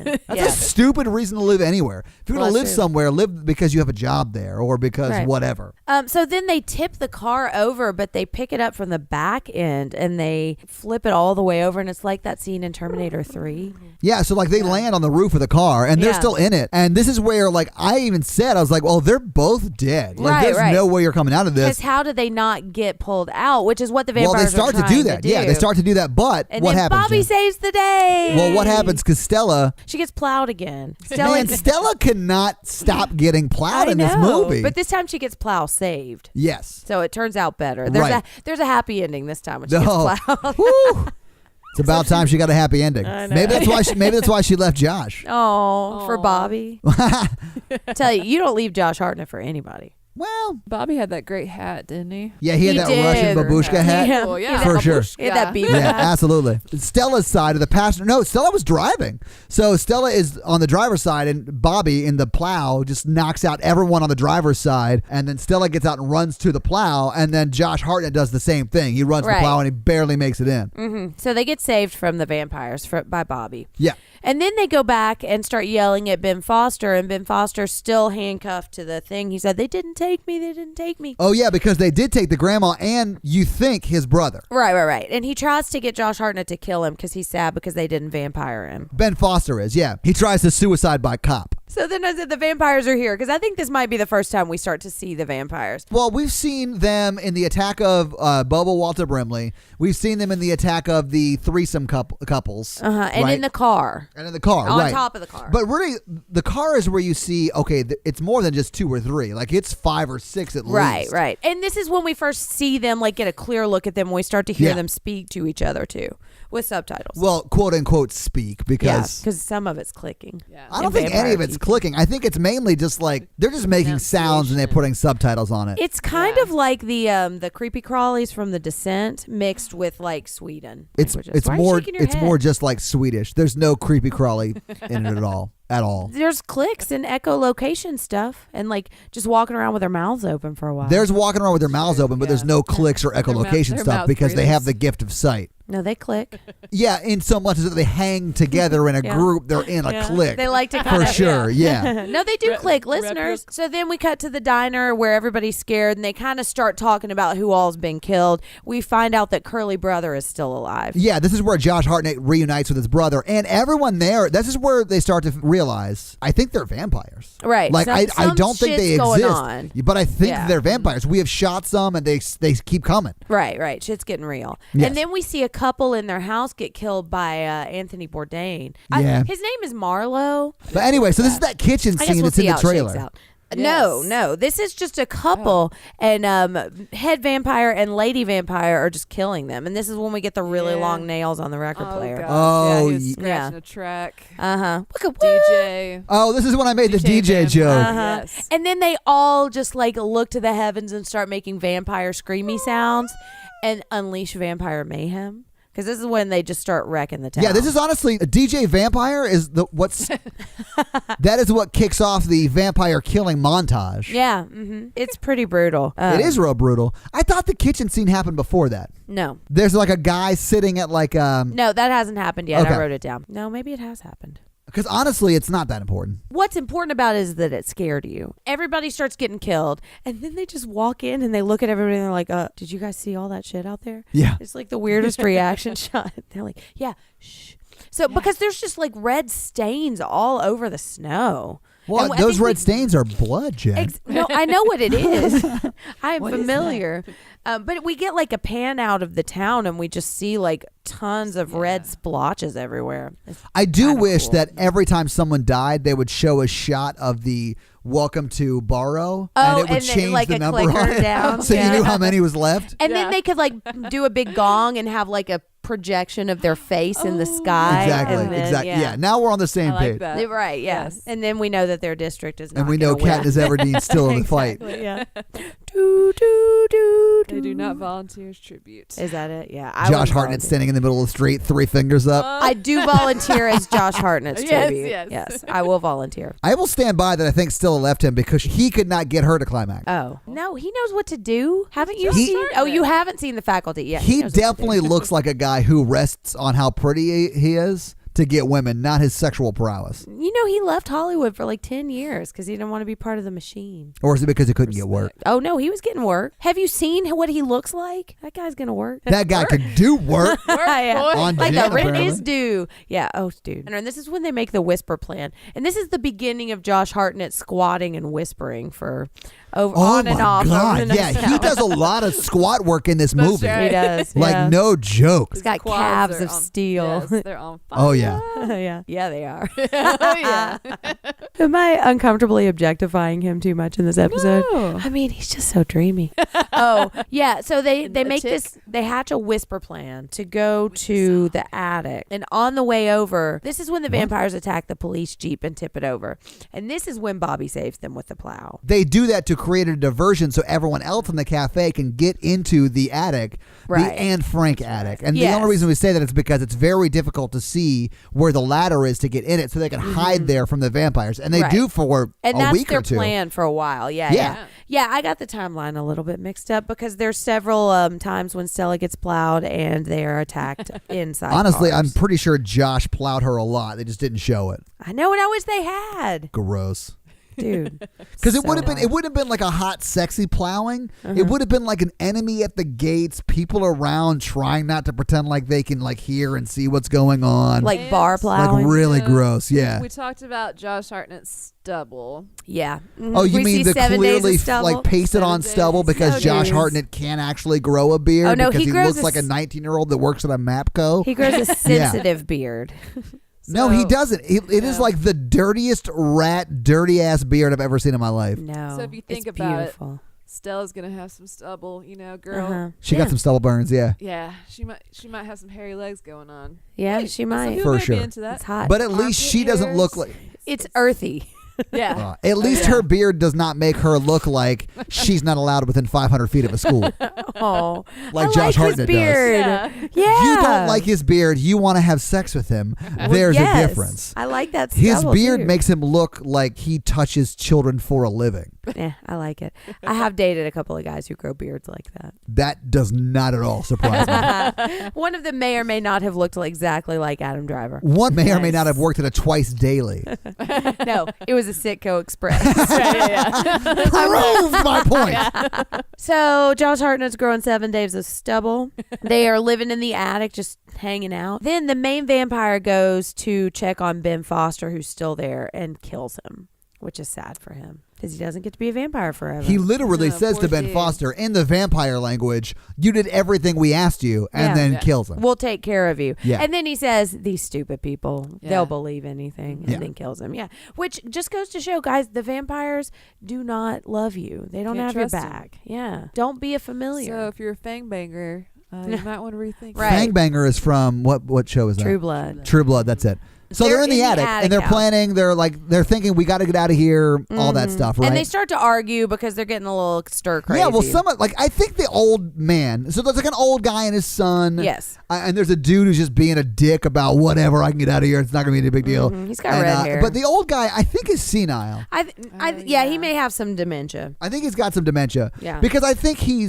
Yeah. That's a stupid reason to live anywhere. If you're Well, gonna that's live true. somewhere, live because you have a job there or because Right. whatever. So then they tip the car over, but they pick it up from the back end and they flip it all the way over, and it's like that scene in Terminator 3. Yeah, so like they land on the roof of the car and they're Yeah. still in it. And this is where like I even said, I was like, well, they're both dead. Like Right, there's right. no way you're coming out of Because this. how did they not get pulled out? Which is what the vampires Well, they start are to trying do that. Yeah, they start to do that. But And what then happens? Bobby Jen? saves the day. Well, what happens? Because Stella, She gets plowed again. Stella, man, Stella cannot stop getting plowed I in this know, movie. but this time she gets plow saved. Yes. So it turns out better. Right. There's a happy ending this time when she No. gets plowed. Woo. It's about time she got a happy ending. I know. Maybe that's why she left Josh. Oh, for Aw. Bobby. Tell you don't leave Josh Hartnett for anybody. Well, Bobby had that great hat, didn't he? yeah, he had He that did. Russian babushka hat. Yeah. Cool, He yeah. had For that sure. He had that beaver Yeah, hat. absolutely. Stella's side of the passenger. No, Stella was driving. So Stella is on the driver's side, and Bobby in the plow just knocks out everyone on the driver's side. And then Stella gets out and runs to the plow. And then Josh Hartnett does the same thing. He runs to the Right. plow and he barely makes it in. Mm-hmm. So they get saved from the vampires by Bobby. Yeah. And then they go back and start yelling at Ben Foster, and Ben Foster's still handcuffed to the thing. He said, "They didn't take me. They didn't take me." Oh, yeah, because they did take the grandma and you think his brother. Right. And he tries to get Josh Hartnett to kill him because he's sad because they didn't vampire him. Ben Foster is, yeah. He tries to suicide by cop. So then I said the vampires are here because I think this might be the first time we start to see the vampires. Well, we've seen them in the attack of Bobo Walter Brimley. We've seen them in the attack of the threesome couples. And right? in the car. And in the car, On right. top of the car. But really, the car is where you see, okay, it's more than just 2 or 3. Like, it's 5 or 6 at least. Right. And this is when we first see them, like get a clear look at them when we start to hear Yeah. them speak to each other too, with subtitles. Well, quote unquote speak, yeah, because because some of it's clicking. Yeah. I don't and think any vampire of it's people. clicking. I think it's mainly just like, they're just making sounds and they're putting subtitles on it. It's kind Yeah. of like the creepy crawlies from The Descent mixed with like Sweden. It's languages. Why are you more shaking your it's head? more just like Swedish. There's no creepy crawly in it at all. At all. There's clicks and echolocation stuff, and like just walking around with their mouths open for a while. There's walking around with their mouths open, but there's no clicks or Their echolocation their stuff mouth because they have breathers. the gift of sight. no, they click. Yeah, in so much as that they hang together in a Yeah. group, they're in a click. They like to for kind of sure, yeah. No, they do Rep- click, rep listeners. your- So then we cut to the diner where everybody's scared, and they kind of start talking about who all's been killed. We find out that Curly Brother is still alive. Yeah, this is where Josh Hartnett reunites with his brother, and everyone there. This is where they start to realize. I think they're vampires, Right. Like Some- I some don't think they shit's going exist, on. but I think Yeah. they're vampires. We have shot some, and they keep coming. Right. Shit's getting real. Yes. And then we see a couple in their house get killed by Anthony Bourdain. Yeah. His name is Marlowe. But anyway, so this is that kitchen I guess scene we'll that's in see the how it shakes trailer. out. Yes. No. This is just a couple, and head vampire and lady vampire are just killing them. And this is when we get the really Yeah. long nails on the record player. God. Oh, yeah, he was yeah. scratching a track. Look at DJ. Oh, this is when I made the DJ DJ man. joke. Yes. And then they all just like look to the heavens and start making vampire screamy sounds and unleash vampire mayhem. because this is when they just start wrecking the town. Yeah, this is honestly DJ Vampire is that is what kicks off the vampire killing montage. Yeah, it's pretty brutal. It is real brutal. I thought the kitchen scene happened before that. No. There's like a guy sitting at like No, that hasn't happened yet. Okay. I wrote it down. No, maybe it has happened. Because honestly, it's not that important. What's important about it is that it scared you. Everybody starts getting killed, and then they just walk in and they look at everybody and they're like, did you guys see all that shit out there? Yeah. It's like the weirdest reaction shot. They're like, yeah, shh. So, because there's just like red stains all over the snow. Well, those red stains are blood, Jen. No, I know what it is. I am What is familiar. But we get like a pan out of the town and we just see like tons of red splotches everywhere. I do wish cool. that every time someone died, they would show a shot of the welcome to Barrow, and it would and then, change like, the a number clicker on it, down. so you Yeah. knew how many was left. And then they could like do a big gong and have like a projection of their face in the sky. Exactly, and then, exactly. Yeah, now we're on the same I page. like that. Right, yeah. Yes. And then we know that their district is not And we know gonna Katniss Everdene's still in the fight. win. Yeah. Do, do, do, They do do. not volunteer tribute. Is that it? Yeah. Josh wouldn't Hartnett volunteer. standing in the middle of the street, 3 fingers up. I do volunteer as Josh Hartnett's Yes, tribute. yes. I will volunteer. I will stand by that I think Stella left him because he could not get her to climax. Oh. No, he knows what to do. Haven't you Josh seen? Hartnett. Oh, you haven't seen The Faculty yet. He knows what to do. definitely looks like a guy who rests on how pretty he is to get women, not his sexual prowess. You know, he left Hollywood for like 10 years because he didn't want to be part of the machine. Or is it because he couldn't get work? Oh, no, he was getting work. Have you seen what he looks like? That guy's going to work. That guy could do work. Yeah. On Like Jen, the rent apparently. is due. Yeah. Oh, dude. And this is when they make the whisper plan. And this is the beginning of Josh Hartnett squatting and whispering for on and off. God. Over the next Yeah, he hour. does a lot of squat work in this movie. right. He does. Like, yeah. no joke. He's got Quads calves are of on- steel. Yes, they're on fire. Oh, yeah. Yeah. Yeah, they are. Oh, yeah. Am I uncomfortably objectifying him too much in this episode? No. I mean, he's just so dreamy. Oh, yeah. So they a make tick. they hatch a whisper plan to go to the attic. And on the way over, this is when the vampires attack the police jeep and tip it over. And this is when Bobby saves them with the plow. They do that to create a diversion so everyone else in the cafe can get into the attic, Right. the Anne Frank attic. And the Yes. only reason we say that is because it's very difficult to see where the ladder is to get in it, so they can hide there from the vampires. And they Mm-hmm. Right. do for And a that's week their or two. plan for a while. Yeah, Yeah. yeah. Yeah, I got the timeline a little bit mixed up because there's several times when Stella gets plowed and they are attacked inside Honestly, cars. I'm pretty sure Josh plowed her a lot. They just didn't show it. I know, and I wish they had. Gross. Dude. Because it So would have been hard. it wouldn't have been like a hot, sexy plowing. It would have been like an enemy at the gates, people around trying not to pretend like they can like hear and see what's going on. Like And- bar plowing. Like really Yeah. gross. Yeah. We talked about Josh Hartnett's stubble. Yeah. Oh, you We mean see the 7 days of clearly stubble. like pasted on 7 stubble days. because So Josh days. Hartnett can't actually grow a beard Oh, no, because he he grows looks a like a s- 19-year-old that works at a Mapco. He grows a sensitive beard. No, he So- doesn't. It is Yeah. like the dirtiest rat, dirty ass beard I've ever seen in my life. No. So if you think it's about it, beautiful. Stella's gonna have some stubble, girl. Uh-huh. She Yeah. got some stubble burns, yeah. Yeah, she might have some hairy legs going on. Yeah, Hey, she some might. people For may sure. be into that. It's hot. But at least she Armpit doesn't look hairs. like. It's earthy. Yeah. At least her beard does not make her look like she's not allowed within 500 feet of a school. Oh, Like I Josh like Hartnett his does. beard. Yeah. Yeah. You don't like his beard. You want to have sex with him. There's Yes. a difference. I like that. His stubble, beard too. makes him look like he touches children for a living. Yeah, I like it. I have dated a couple of guys who grow beards like that. That does not at all surprise me. One of them may or may not have looked exactly like Adam Driver. One may or may Nice. not have worked at a twice daily. No, it was a Sitco Express. Proved my point. So Josh Hartnett's growing 7 days of stubble. They are living in the attic, just hanging out. Then the main vampire goes to check on Ben Foster, who's still there, and kills him, which is sad for him because he doesn't get to be a vampire forever. He literally Oh, says to poor Ben dude. Foster in the vampire language, "You did everything we asked you," and Yeah. then Yeah. kills him. We'll take care of you. Yeah. And then he says, these stupid people, Yeah. they'll believe anything, and Yeah. then kills him. Yeah. Which just goes to show, guys, the vampires do not love you. They don't Can't have your trust 'em. back. Yeah. Don't be a So familiar. if you're a fangbanger, you might want to rethink. Right. Fangbanger is from what show is that? True Blood. True Blood. That's it. So they're in the attic and they're planning. They're thinking we got to get out of here. All that stuff, right? And they start to argue because they're getting a little stir crazy. Yeah, well, I think the old man. So there's like an old guy and his son. Yes. And there's a dude who's just being a dick about whatever. I can get out of here. It's not going to be a big deal. He's got red hair. But the old guy, I think, is senile. Yeah, he may have some dementia. I think he's got some dementia. Yeah. Because I think he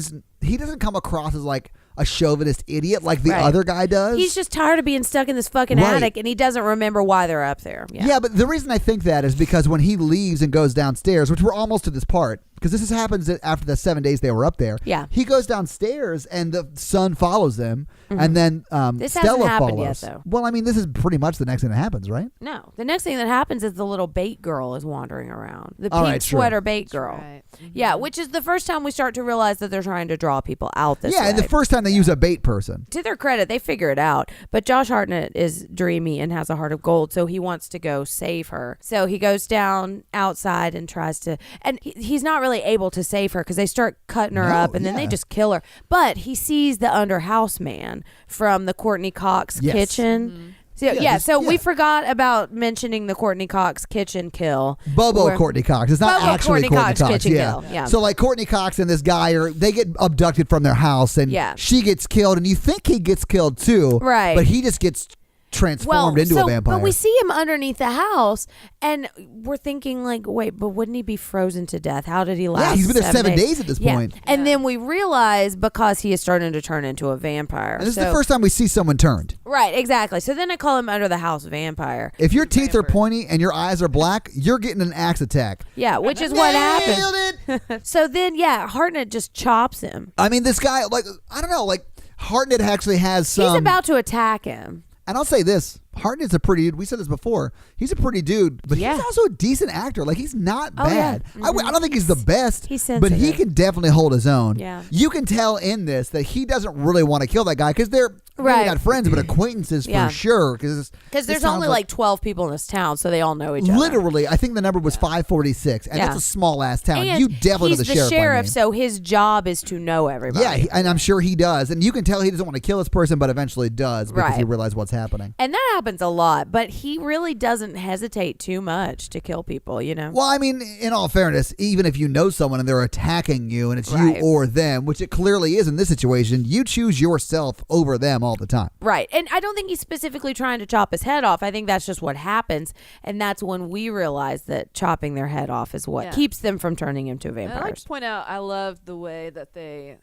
doesn't come across as like a chauvinist idiot like the other guy does. He's just tired of being stuck in this fucking attic, and he doesn't remember why they're up there. Yeah, but the reason I think that is because when he leaves and goes downstairs, which we're almost to this part, because this happens after the 7 days they were up there. Yeah. He goes downstairs and the son follows them, and then this Stella hasn't happened follows. yet, though. Well, I mean, this is pretty much the next thing that happens, right? No. The next thing that happens is the little bait girl is wandering around. The All pink right, true. sweater bait girl. Right. Yeah, which is the first time we start to realize that they're trying to draw people out this way. Yeah, and the first time they use a bait person. To their credit, they figure it out. But Josh Hartnett is dreamy and has a heart of gold, so he wants to go save her. So he goes down outside and tries to... And he's not really able to save her because they start cutting her up and then they just kill her. But he sees the underhouse man from the Courtney Cox kitchen. So we forgot about mentioning the Courtney Cox kitchen kill. Courtney Cox. It's not actually Courtney Cox. Kitchen kill. Yeah. So like Courtney Cox and this guy they get abducted from their house and she gets killed and you think he gets killed too. Right. But he just gets transformed into a vampire. But we see him underneath the house and we're thinking like, wait, but wouldn't he be frozen to death? How did he last? Yeah, he's been there 7 days at this point. And then we realize because he is starting to turn into a vampire. And this is the first time we see someone turned. Right, exactly. So then I call him under the house vampire. If your teeth are pointy and your eyes are black, you're getting an axe attack. Yeah, which is what happened. Nailed it! So then, Hartnett just chops him. I mean, this guy, I don't know, Hartnett actually has some... He's about to attack him. And I'll say this, Hartnett's a pretty dude. We said this before. He's a pretty dude, but he's also a decent actor. He's not bad. Yeah. I don't think he's the best, He's but he sensitive. can definitely hold his own. Yeah. You can tell in this that he doesn't really want to kill that guy because they're not friends, but acquaintances for sure. Because there's only 12 people in this town, so they all know each other. Literally, I think the number was 546, and that's a small-ass town. And you definitely know the sheriff. He's the sheriff, so his job is to know everybody. Yeah, and I'm sure he does. And you can tell he doesn't want to kill this person, but eventually does because he realizes what's happening. And that happens a lot, but he really doesn't hesitate too much to kill people, Well, I mean, in all fairness, even if you know someone and they're attacking you and it's you or them, which it clearly is in this situation, you choose yourself over them all the time. Right. And I don't think he's specifically trying to chop his head off. I think that's just what happens. And that's when we realize that chopping their head off is what keeps them from turning into And vampires. I like to point out, I love the way that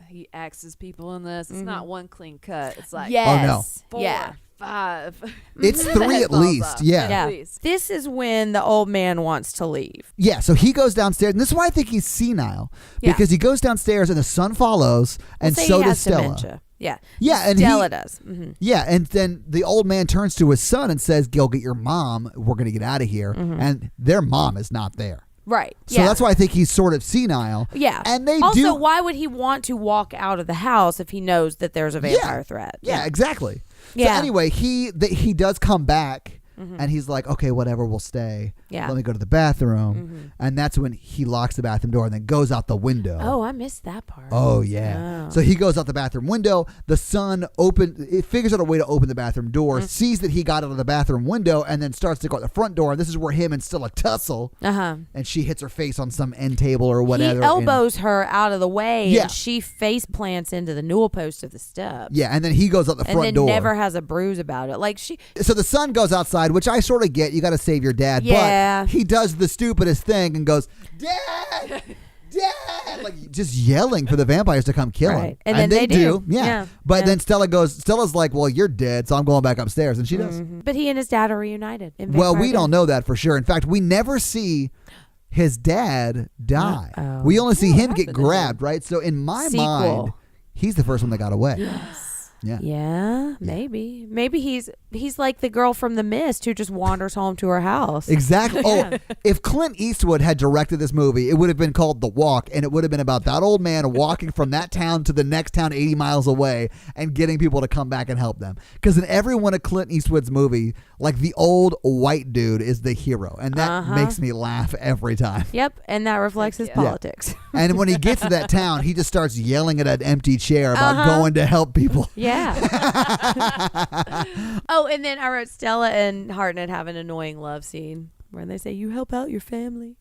he axes people in this. It's not one clean cut. It's like yes. 4, 5. It's 3 at least. Yeah. This is when the old man wants to leave. Yeah, so he goes downstairs, and this is why I think he's senile, because he goes downstairs and the son follows, and so does Stella. Dementia. Yeah. Yeah, and Stella does. Mm-hmm. Yeah, and then the old man turns to his son and says, "Go get your mom. We're going to get out of here." And their mom is not there. Right. So that's why I think he's sort of senile. Yeah. And they also, why would he want to walk out of the house if he knows that there's a vampire threat? Yeah, exactly. Yeah. So anyway, he does come back. And he's like, okay, whatever, we'll stay. Yeah. Let me go to the bathroom. And that's when he locks the bathroom door and then goes out the window. Oh, I missed that part. Oh, yeah. So he goes out the bathroom window. The son figures out a way to open the bathroom door, sees that he got out of the bathroom window, and then starts to go out the front door. And this is where him and Stella tussle. And she hits her face on some end table or whatever. He elbows her out of the way, and she face plants into the newel post of the steps. Yeah, and then he goes out the front door. And then never has a bruise about it. So the son goes outside, which I sort of get. You got to save your dad. Yeah. But he does the stupidest thing and goes, "Dad! Dad!" Just yelling for the vampires to come kill him. And then they do. Yeah. But then Stella's like, "Well, you're dead, so I'm going back upstairs." And she does. But he and his dad are reunited. Well, we don't know that for sure. In fact, we never see his dad die. Uh-oh. We only see him get grabbed, right? So in my mind, he's the first one that got away. Yes. Yeah. Maybe. Maybe he's like the girl from The Mist who just wanders home to her house. Exactly. Oh, if Clint Eastwood had directed this movie, it would have been called The Walk, and it would have been about that old man walking from that town to the next town 80 miles away and getting people to come back and help them. Because in every one of Clint Eastwood's movie, the old white dude is the hero, and that makes me laugh every time. Yep, and that reflects his politics. And when he gets to that town, he just starts yelling at an empty chair about going to help people. Yeah. Oh, and then I wrote Stella and Hartnett have an annoying love scene where they say, "You help out your family.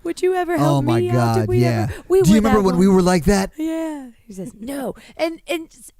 Would you ever help me out? Oh my God, yeah. Do you remember when we were like that? Yeah. He says, no. And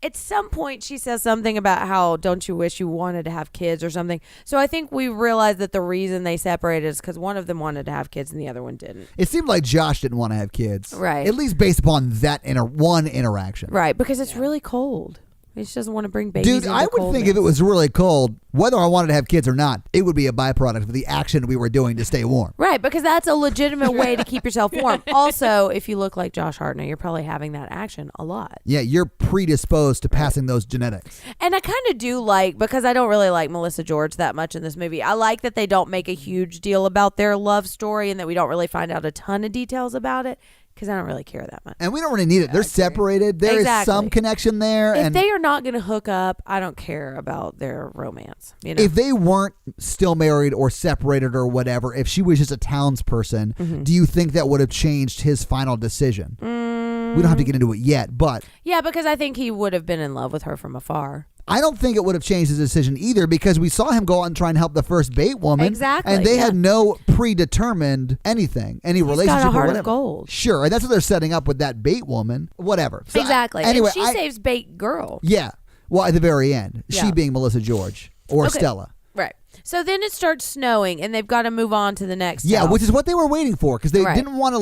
at some point she says something about how, don't you wish you wanted to have kids or something. So I think we realized that the reason they separated is because one of them wanted to have kids and the other one didn't. It seemed like Josh didn't want to have kids. Right. At least based upon that one interaction. Right, because it's really cold. He just doesn't want to bring babies. Dude, I would think if it was really cold, whether I wanted to have kids or not, it would be a byproduct of the action we were doing to stay warm. Right, because that's a legitimate way to keep yourself warm. Also, if you look like Josh Hartnett, you're probably having that action a lot. Yeah, you're predisposed to passing those genetics. And I kind of do like, because I don't really like Melissa George that much in this movie, I like that they don't make a huge deal about their love story and that we don't really find out a ton of details about it. Because I don't really care that much. And we don't really need it. They're separated. There is some connection there. If and they are not going to hook up, I don't care about their romance. You know? If they weren't still married or separated or whatever, if she was just a townsperson, do you think that would have changed his final decision? We don't have to get into it yet, but... Yeah, because I think he would have been in love with her from afar. I don't think it would have changed his decision either, because we saw him go out and try and help the first bait woman. Exactly. And they had no predetermined anything, any relationship got a or heart whatever. of gold. Sure, and that's what they're setting up with that bait woman. Whatever. So exactly. Anyway, and she saves bait girl. Yeah. Well, at the very end, Yeah. she being Melissa George or Okay. Stella. Right. So then it starts snowing, and they've got to move on to the next Yeah, house. which is what they were waiting for, because they Right. didn't want to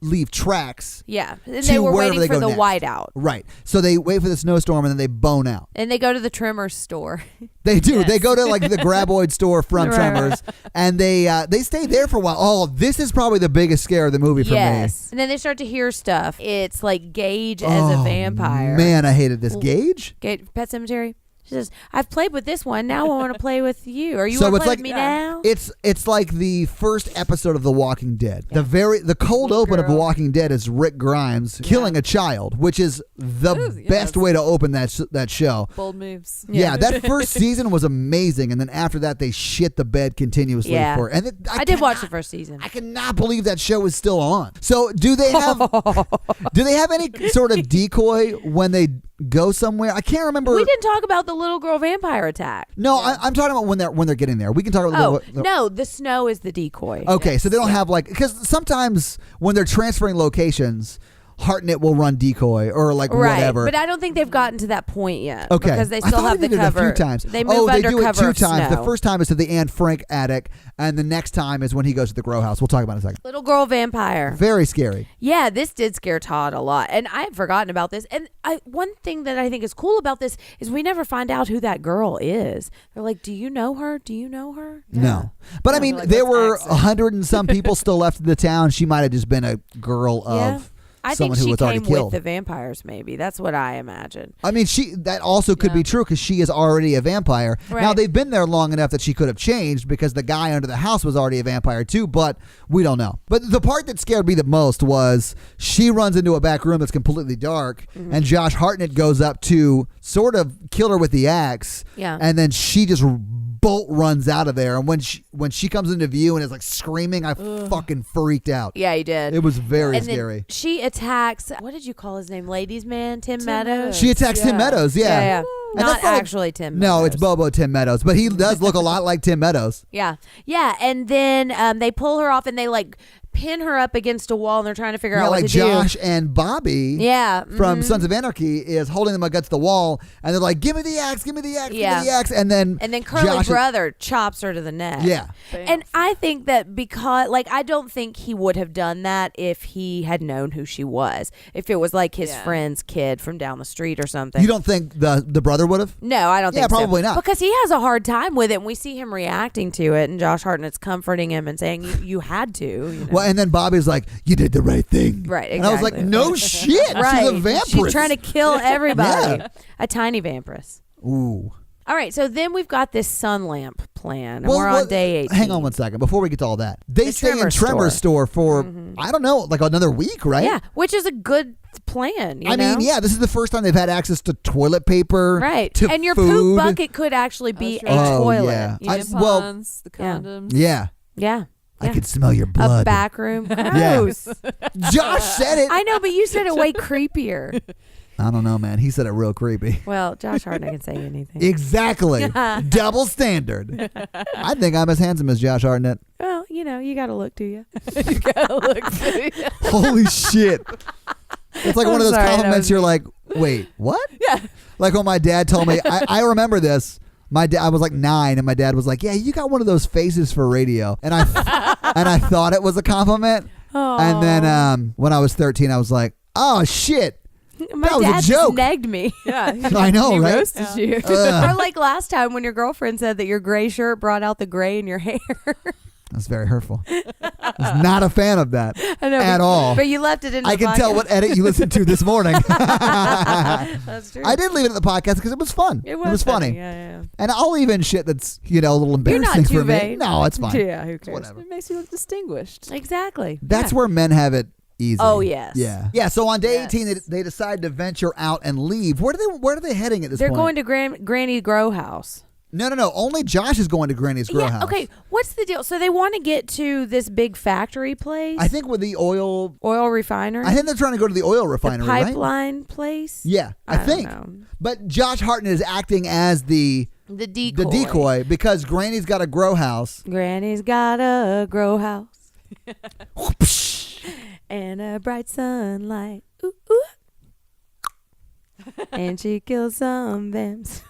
leave tracks. Yeah, and to they were wherever waiting they for go the next. whiteout. Right. So they wait for the snowstorm, and then they bone out. And they go to the trimmer store. They do. Yes. They go to like the Graboid store from Right, Tremors, and they stay there for a while. Oh, this is probably the biggest scare of the movie for me. Yes. And then they start to hear stuff. It's like Gage as a vampire. Man, I hated this. Gage? Pet Cemetery. She says, "I've played with this one. Now I want to play with you. Are you So want to it's play like with me now?" it's like the first episode of The Walking Dead. The cold open of The Walking Dead is Rick Grimes killing a child, which is the best way to open that show. Bold moves. Yeah, that first season was amazing, and then after that they shit the bed continuously Yeah. for. And I did watch the first season. I cannot believe that show is still on. So do they have any sort of decoy when they go somewhere? I can't remember. We didn't talk about the little girl vampire attack. No, I'm talking about when they're getting there. We can talk about No, the snow is the decoy. Okay, so they don't have because sometimes when they're transferring locations, Hartnett will run decoy or whatever. But I don't think they've gotten to that point yet. Okay, Because they I still thought have they the did it cover. a few times. They move they do it under cover 2 of times. snow. The first time is to the Anne Frank attic, and the next time is when he goes to the grow house. We'll talk about it in a second. Little girl vampire. Very scary. Yeah, this did scare Todd a lot. And I had forgotten about this. And one thing that I think is cool about this is we never find out who that girl is. They're like, "Do you know her? Do you know her?" No. But I mean, like, there what's were accent? 100 and some people still left in the town. She might have just been a girl Yeah. of I think someone who she was already came killed. with the vampires, maybe. That's what I imagine. I mean, that also could be true because she is already a vampire. Right. Now, they've been there long enough that she could have changed because the guy under the house was already a vampire too, but we don't know. But the part that scared me the most was she runs into a back room that's completely dark, and Josh Hartnett goes up to sort of kill her with the axe, and then she just bolt runs out of there. And when she comes into view and is like screaming, I fucking freaked out. Yeah, he did. It was very and then scary. she attacks, what did you call his name? Ladies' man? Tim Meadows? She attacks Tim Meadows, yeah. Yeah. And Not that's not like- actually Tim No, Meadows. it's Bobo Tim Meadows, but he does look a lot like Tim Meadows. Yeah. Yeah. And then they pull her off and they pin her up against a wall and they're trying to figure out what like to Josh and Bobby Yeah. from Sons of Anarchy is holding them against the wall, and they're like, give me the axe, give me the axe, give me the axe. And then Curly Josh Brother chops her to the neck. Yeah. And I think that because, I don't think he would have done that if he had known who she was. If it was like his friend's kid from down the street or something. You don't think the brother would have? No, I don't think so. probably not. Because he has a hard time with it, and we see him reacting to it, and Josh Hartnett's comforting him and saying, you had to. You know? Well, and then Bobby's like, you did the right thing. Right, And I was like, exactly. no shit. Right. She's a vampiress. She's trying to kill everybody. Yeah. A tiny vampiress. Ooh. All right, so then we've got this sun lamp plan, and we're on day 18. Hang on one second. Before we get to all that, they The stay in Tremor Tremor's store for, I don't know, another week, right? Yeah, which is a good plan. You I know? mean, yeah, this is the first time they've had access to toilet paper. Right. To and your food. poop bucket could actually be a That's right. toilet. yeah. You know? Tampons, the Yeah. condoms. Yeah. Yeah. I could smell your blood. A back room. Yeah. Gross. Josh said it. I know, but you said it way creepier. I don't know, man. He said it real creepy. Well, Josh Hartnett can say anything. Exactly. Double standard. I think I'm as handsome as Josh Hartnett. Well, you got to look, do you? You gotta look. Holy shit. It's like one of those sorry, that compliments was you're me. like, wait, what? Yeah. Like when my dad told me, I remember this. I was like 9, and my dad was like, "Yeah, you got one of those faces for radio," and I thought it was a compliment. Aww. And then when I was 13, I was like, "Oh shit, My that was dad a joke." just negged me. Yeah. I know, He right? roasted you. Or like last time when your girlfriend said that your gray shirt brought out the gray in your hair. That's very hurtful. I was not a fan of that I know, at all. But you left it in the I can tell podcast. what edit you listened to this morning. That's true. I did leave it in the podcast because it was fun. It was funny. Yeah. And I'll leave in shit that's, a little You're embarrassing not too for me. vain. No, it's fine. Yeah, who cares? Whatever. It makes you look distinguished. Exactly. That's where men have it easy. Oh, yes. Yeah. Yeah, so on day Yes. 18 they decide to venture out and leave. Where are they heading at this They're point? going to Granny Grow House. No. Only Josh is going to Granny's Grow Yeah, House. okay. What's the deal? So they want to get to this big factory place? I think with the oil refinery? I think they're trying to go to the oil refinery, the right? pipeline place? Yeah, I don't think. know. But Josh Hartnett is acting as the decoy because Granny's got a grow house. Granny's got a grow house and a bright sunlight. Ooh, ooh. And she kills some vamps.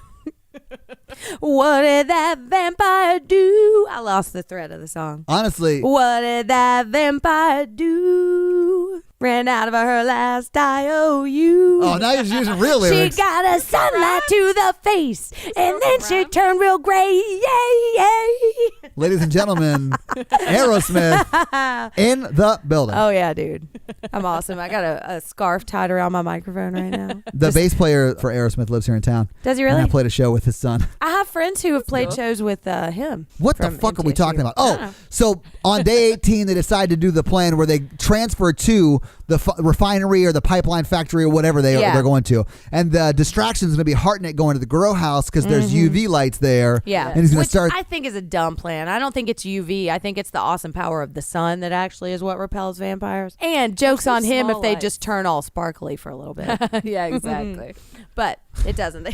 What did that vampire do? I lost the thread of the song. Honestly, What did that vampire do? Ran out of her last IOU. oh, now you're using real lyrics. She got a sunlight to the face, and then she turned real gray. Yay, yay. Ladies and gentlemen, Aerosmith in the building. Oh, yeah, dude. I'm awesome. I got a scarf tied around my microphone right now. The bass player for Aerosmith lives here in town. Does he And really? I played a show with his son. I have friends who have played cool. shows with him. What the from fuck are we MTSU. talking about? I don't Oh, know. so on day 18, they decide to do the plan where they transfer to the refinery or the pipeline factory or whatever they're going to. And the distraction is going to be Hartnett going to the grow house because there's UV lights there. Yeah. And he's going Which to start. I think is a dumb plan. I don't think it's UV. I think it's the awesome power of the sun that actually is what repels vampires. And jokes So on him if small they lights. just turn all sparkly for a little bit. Yeah, exactly. But it doesn't.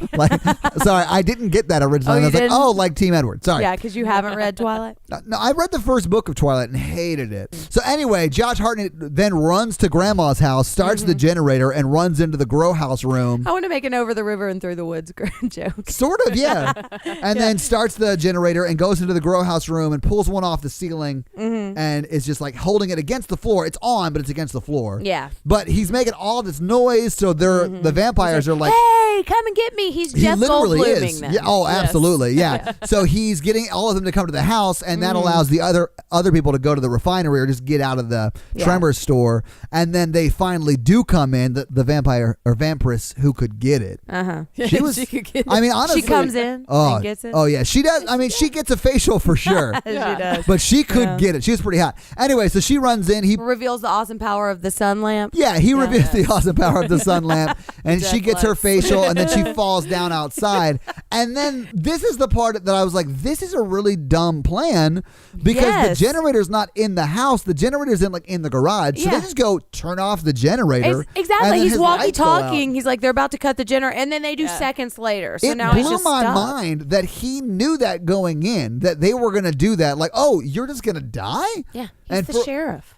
Sorry, I didn't get that originally. Oh, And I was you like, didn't? oh, like Team Edward. Sorry. Yeah, because you haven't read Twilight. No, I read the first book of Twilight and hated it. So anyway, Josh Hartnett then runs to Grandma's house, starts the generator, and runs into the grow house room. I want to make an over the river and through the woods joke. Sort of, yeah. And then starts the generator and goes into the grow house room and pulls one off the ceiling and is just like holding it against the floor. It's on, but it's against the floor. Yeah. But he's making all this noise, so the vampires are like, Hey, come and get me. He's he Jeff literally Goldbluming is. them. Yeah, oh, absolutely. Yeah. So he's getting all of them to come to the house, and that allows the other people to go to the refinery or just get out of the Tremors store. And then they finally do come in, the vampire or vampiress who could get it. Uh-huh. She was. She could get I mean, honestly, She comes in Oh, and gets it. oh yeah, she does. I mean, she gets a facial for sure, She does. but she could get it. She was pretty hot. Anyway, so she runs in. He Reveals the awesome power of the sun lamp. Yeah, he reveals the awesome power of the sun lamp, and she Death gets her lights. facial, and then she falls down outside. And then this is the part that I was like, this is a really dumb plan because Yes. the generator's not in the house. The generator's in the garage. So they Yeah. just go turn off the generator. and Exactly. then He's his lights go out. walkie-talking. He's like, they're about to cut the generator, and then they do seconds later. So It now he's blew just my stuck. mind that he knew that going in, that they were going to do that. Like, oh, you're just going to die? Yeah, he's And the for- sheriff.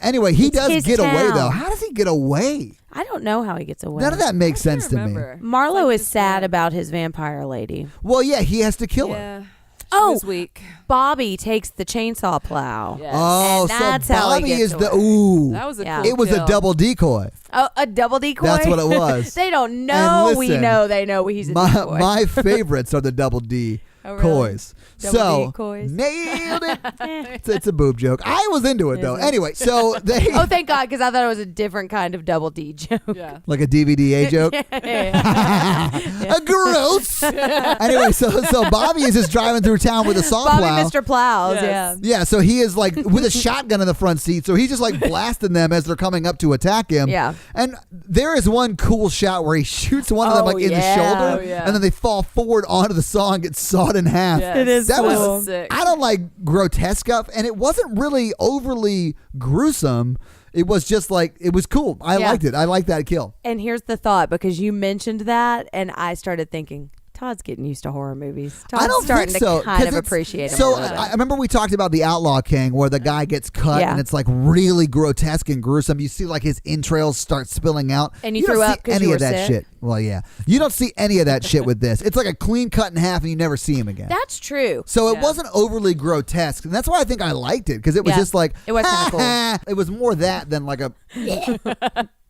Anyway, he It's does his get away, town. though. How does he get away? I don't know how he gets away. None of that makes I can't sense to me. remember. Marlo Like is this sad guy. about his vampire lady. Well, yeah, he has to kill her. Yeah. She Oh. was weak. Bobby takes the chainsaw plow. Yes. Oh, And so that's how he Bobby gets is the away. ooh. That was a Yeah. cool It was a kill. double decoy. Oh, a double decoy? That's what it was. They don't know. And We listen, know they know he's a decoy. My favorites are the double D Oh, really? coys. Double So decoys. nailed it. Eh. It's a boob joke. I was into it though. Is it? Anyway, so they Oh, thank God, because I thought it was a different kind of double D joke. Yeah. like a DVD joke. A gross. Anyway, so Bobby is just driving through town with a saw Bobby plow. Mr. Plows, Yes. Yeah, so he is like with a shotgun in the front seat. So he's just like blasting them as they're coming up to attack him. Yeah. And there is one cool shot where he shoots one of them Oh, like in the yeah. shoulder, Oh, yeah. and then they fall forward onto the saw and get sawed cut in half. Yes. It is That cool. was sick. I don't like grotesque stuff, and it wasn't really overly gruesome. It was just like, it was cool. I liked it. I liked that kill. And here's the thought, because you mentioned that, and I started thinking, Todd's getting used to horror movies. Todd's I don't starting think so. to kind of 'cause it's- appreciate them. So a little bit. I remember we talked about the Outlaw King, where the guy gets cut Yeah. and it's like really grotesque and gruesome. You see like his entrails start spilling out. And you don't threw see up 'cause any you of were that sick? shit. Well, yeah, you don't see any of that shit with this. It's like a clean cut in half, and you never see him again. That's true. So it Yeah. wasn't overly grotesque, and that's why I think I liked it, because it was Yeah. just like It was kinda cool. It was more that than like a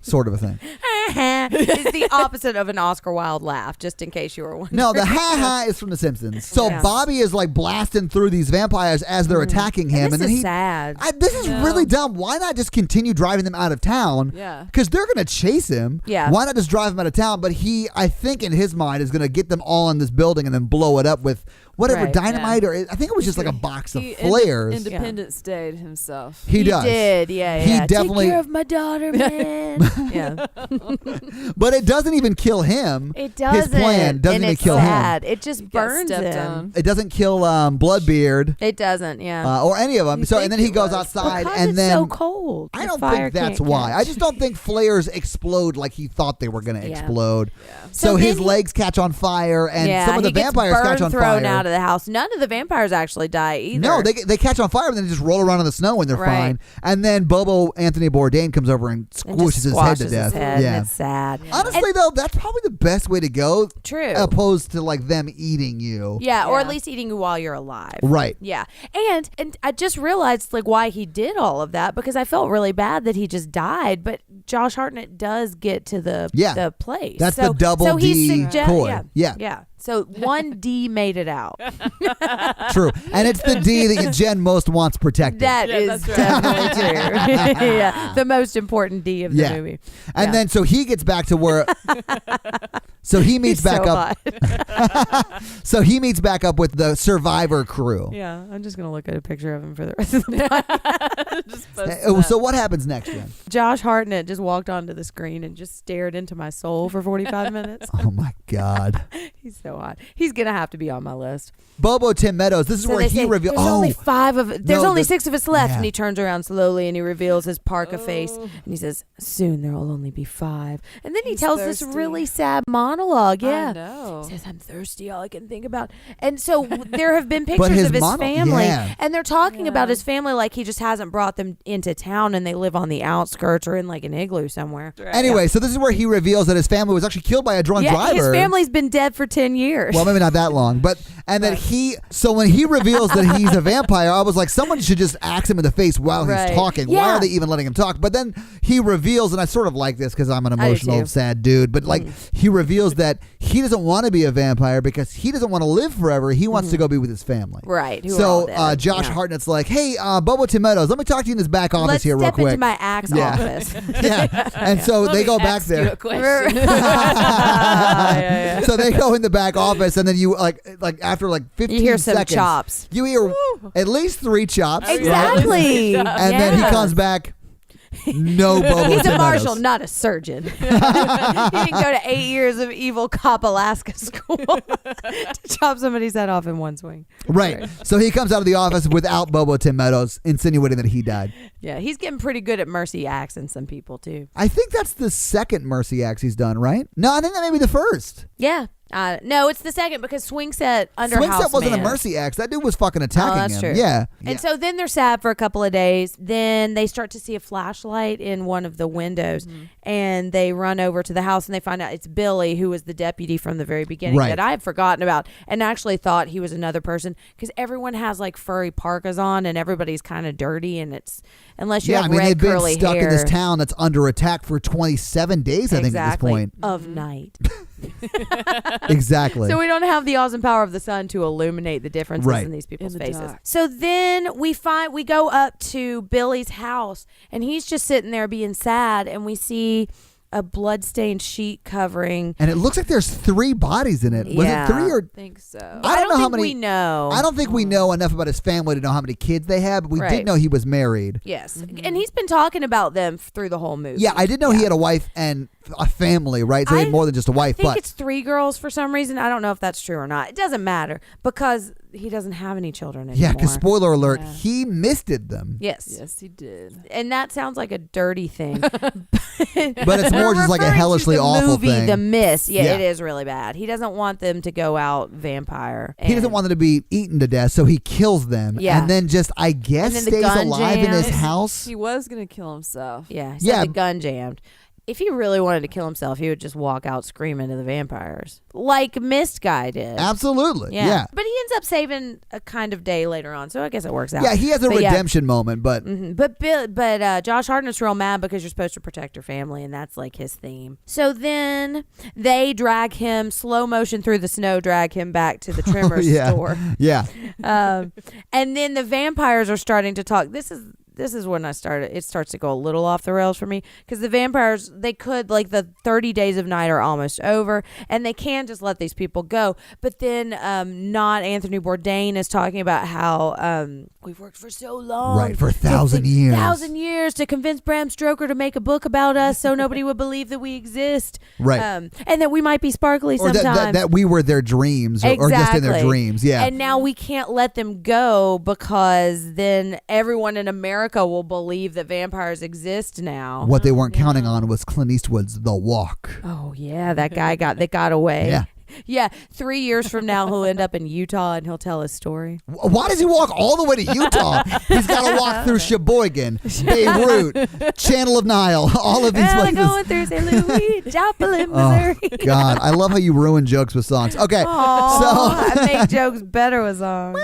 sort of a thing. It's the opposite of an Oscar Wilde laugh, just in case you were wondering. No, the ha is from The Simpsons. So Yeah. Bobby is like blasting through these vampires as they're attacking him, This and then is he. sad. This is No. really dumb. Why not just continue driving them out of town? Yeah. Because they're going to chase him. Yeah. Why not just drive him out of town? But he, I think in his mind, is going to get them all in this building and then blow it up with whatever Right, dynamite or I think it was just like a box of He flares. Independence Day himself. He does. did, yeah. He yeah. definitely- Take care of my daughter, man. yeah, But it doesn't even kill him. it doesn't. His plan doesn't and even it's kill sad. him. It just Got burns stepped him. on. It doesn't kill Bloodbeard It doesn't. Yeah. or any of them. You So and think then he it goes was. outside because and it's then so cold. I The don't fire think that's can't why. catch. I just don't think flares explode like he thought they were going to Yeah. explode. Yeah. So, So his then he- legs catch on fire, and yeah, some of the he gets vampires burned, catch on thrown fire. out of the house. None of the vampires actually die either. No, they catch on fire, and then they just roll around in the snow, and they're Right. fine. And then Bobo Anthony Bourdain comes over and And just squishes his head squashes to his death. head, Yeah. and it's sad. Honestly, though, that's probably the best way to go, True. opposed to like them eating you. Yeah, or at Yeah. least eating you while you're alive. Right. Yeah. And I just realized like why he did all of that, because I felt really bad that he just died, but Josh Hartnett does get to the place. That's so, the double so he D coy. yeah. Yeah. Yeah. So 1D made it out. True. And it's the D that Jen most wants protected. That Yeah, is that's right. definitely true. Yeah. The most important D of the Yeah. movie. And Yeah. then so he gets back to where so he meets He's back so up hot. so he meets back up with the survivor crew. Yeah, I'm just gonna look at a picture of him for the rest of the Just post So what happens next, Jen? Josh Hartnett just walked onto the screen and just stared into my soul for 45 minutes. Oh my God. He's so hot. He's gonna have to be on my list. Bobo Tim Meadows. This is So where they he say, reveals. There's only 5 of There's No, only the- 6 of us left, yeah. and he turns around slowly and he reveals his parka face, and he says, "Soon there will only be 5." And then he He's tells this thirsty. really sad monologue. I Yeah. know. He says, "I'm thirsty. All I can think about." And so there have been But pictures his of his family, yeah. and they're talking about Yeah. his family like he just hasn't brought them into town, and they live on the outskirts or in like an igloo somewhere. Anyway, so this is where he reveals that his family was actually killed by a drunk Yeah, driver. his family's been dead for 10 years. Well, maybe not that long, but and then so when he reveals that he's a vampire, I was like, someone should just axe him in the face while Right. he's talking. Why Yeah. are they even letting him talk? But then he reveals, and I sort of like this because I'm an I do emotional, too. sad dude. But like he reveals that he doesn't want to be a vampire because he doesn't want to live forever. He wants to go be with his family. Right. who are all So dead. Josh Yeah. Hartnett's like, hey, Bobo Tim Meadows, let me talk to you in this back office Let's here real step quick. into my axe Yeah. office. Yeah, and so Let they me go back ask you there. a question. Yeah. So they go in the back office, and then you like after like 15 You hear some seconds, chops. you hear at least 3 chops, right? Exactly. And then he Yeah. comes back. No Bobo He's Tim a marshal, Meadows. not a surgeon. He didn't go to 8 years of evil cop Alaska school to chop somebody's head off in one swing. Right. So he comes out of the office without Bobo Tim Meadows, insinuating that he died. Yeah, he's getting pretty good at mercy axing some people too. I think that's the second mercy axe he's done, right? No, I think that may be the first. Yeah. No, it's the second because Swing Set under Swing House Set wasn't Man. a mercy axe. That dude was fucking attacking Oh, that's him. true. Yeah. And so then they're sad for a couple of days. Then they start to see a flashlight in one of the windows, and they run over to the house and they find out it's Billy, who was the deputy from the very beginning Right. that I had forgotten about and actually thought he was another person because everyone has like furry parkas on and everybody's kind of dirty, and it's unless you Yeah, have I mean, red they've been curly stuck hair. in this town that's under attack for 27 days, I think, at this Exactly. point. Of night. Exactly. So we don't have the awesome power of the sun to illuminate the differences Right. in these people's In the faces. dark. So then we go up to Billy's house, and he's just sitting there being sad, and we see a bloodstained sheet covering. And it looks like there's 3 bodies in it. Was Yeah. it 3 or? I think so. I don't know think how many- we know. I don't think we know enough about his family to know how many kids they had, but we Right. did know he was married. Yes, and he's been talking about them through the whole movie. Yeah, I did know he had a wife and a family, right? So he had more than just a wife. I think but it's 3 girls for some reason. I don't know if that's true or not. It doesn't matter because he doesn't have any children anymore. yeah, because spoiler alert, he misted them. Yes. Yes, he did. And that sounds like a dirty thing. But it's more just like a hellishly awful movie, thing. The Mist. Yeah, Yeah. it is really bad. He doesn't want them to go out vampire. He doesn't want them to be eaten to death, so he kills them. Yeah. And then just, I guess, And then the stays gun alive in his jams. house. He was going to kill himself. Yeah, he said Yeah. the gun jammed. If he really wanted to kill himself, he would just walk out screaming to the vampires, like Mist Guy did. Absolutely. Yeah. But he ends up saving a kind of day later on, so I guess it works out. Yeah, he has a But redemption moment, but But Josh Hartnett's real mad because you're supposed to protect your family, and that's like his theme. So then they drag him slow motion through the snow, drag him back to the trimmer store. Yeah. And then the vampires are starting to talk. This is when it starts to go a little off the rails for me because the vampires, they could, like, the 30 days of night are almost over and they can just let these people go. But then not Anthony Bourdain is talking about how we've worked for so long. Right, for 1,000 years. 1,000 years to convince Bram Stoker to make a book about us so nobody would believe that we exist. Right. And that we might be sparkly Or sometimes. that we were their dreams or just in their Exactly. dreams. Yeah. And now we can't let them go because then everyone in America will believe that vampires exist now. What they weren't counting on was Clint Eastwood's The Walk. Oh yeah, that guy got away. Yeah. Yeah, 3 years from now he'll end up in Utah and he'll tell his story. Why does he walk all the way to Utah? He's got to walk through Sheboygan, Beirut, Channel of Nile, all of these Well, places. going through St. Louis, Joplin, Oh, Missouri. God. I love how you ruin jokes with songs. Okay. Aw, I make jokes better with songs.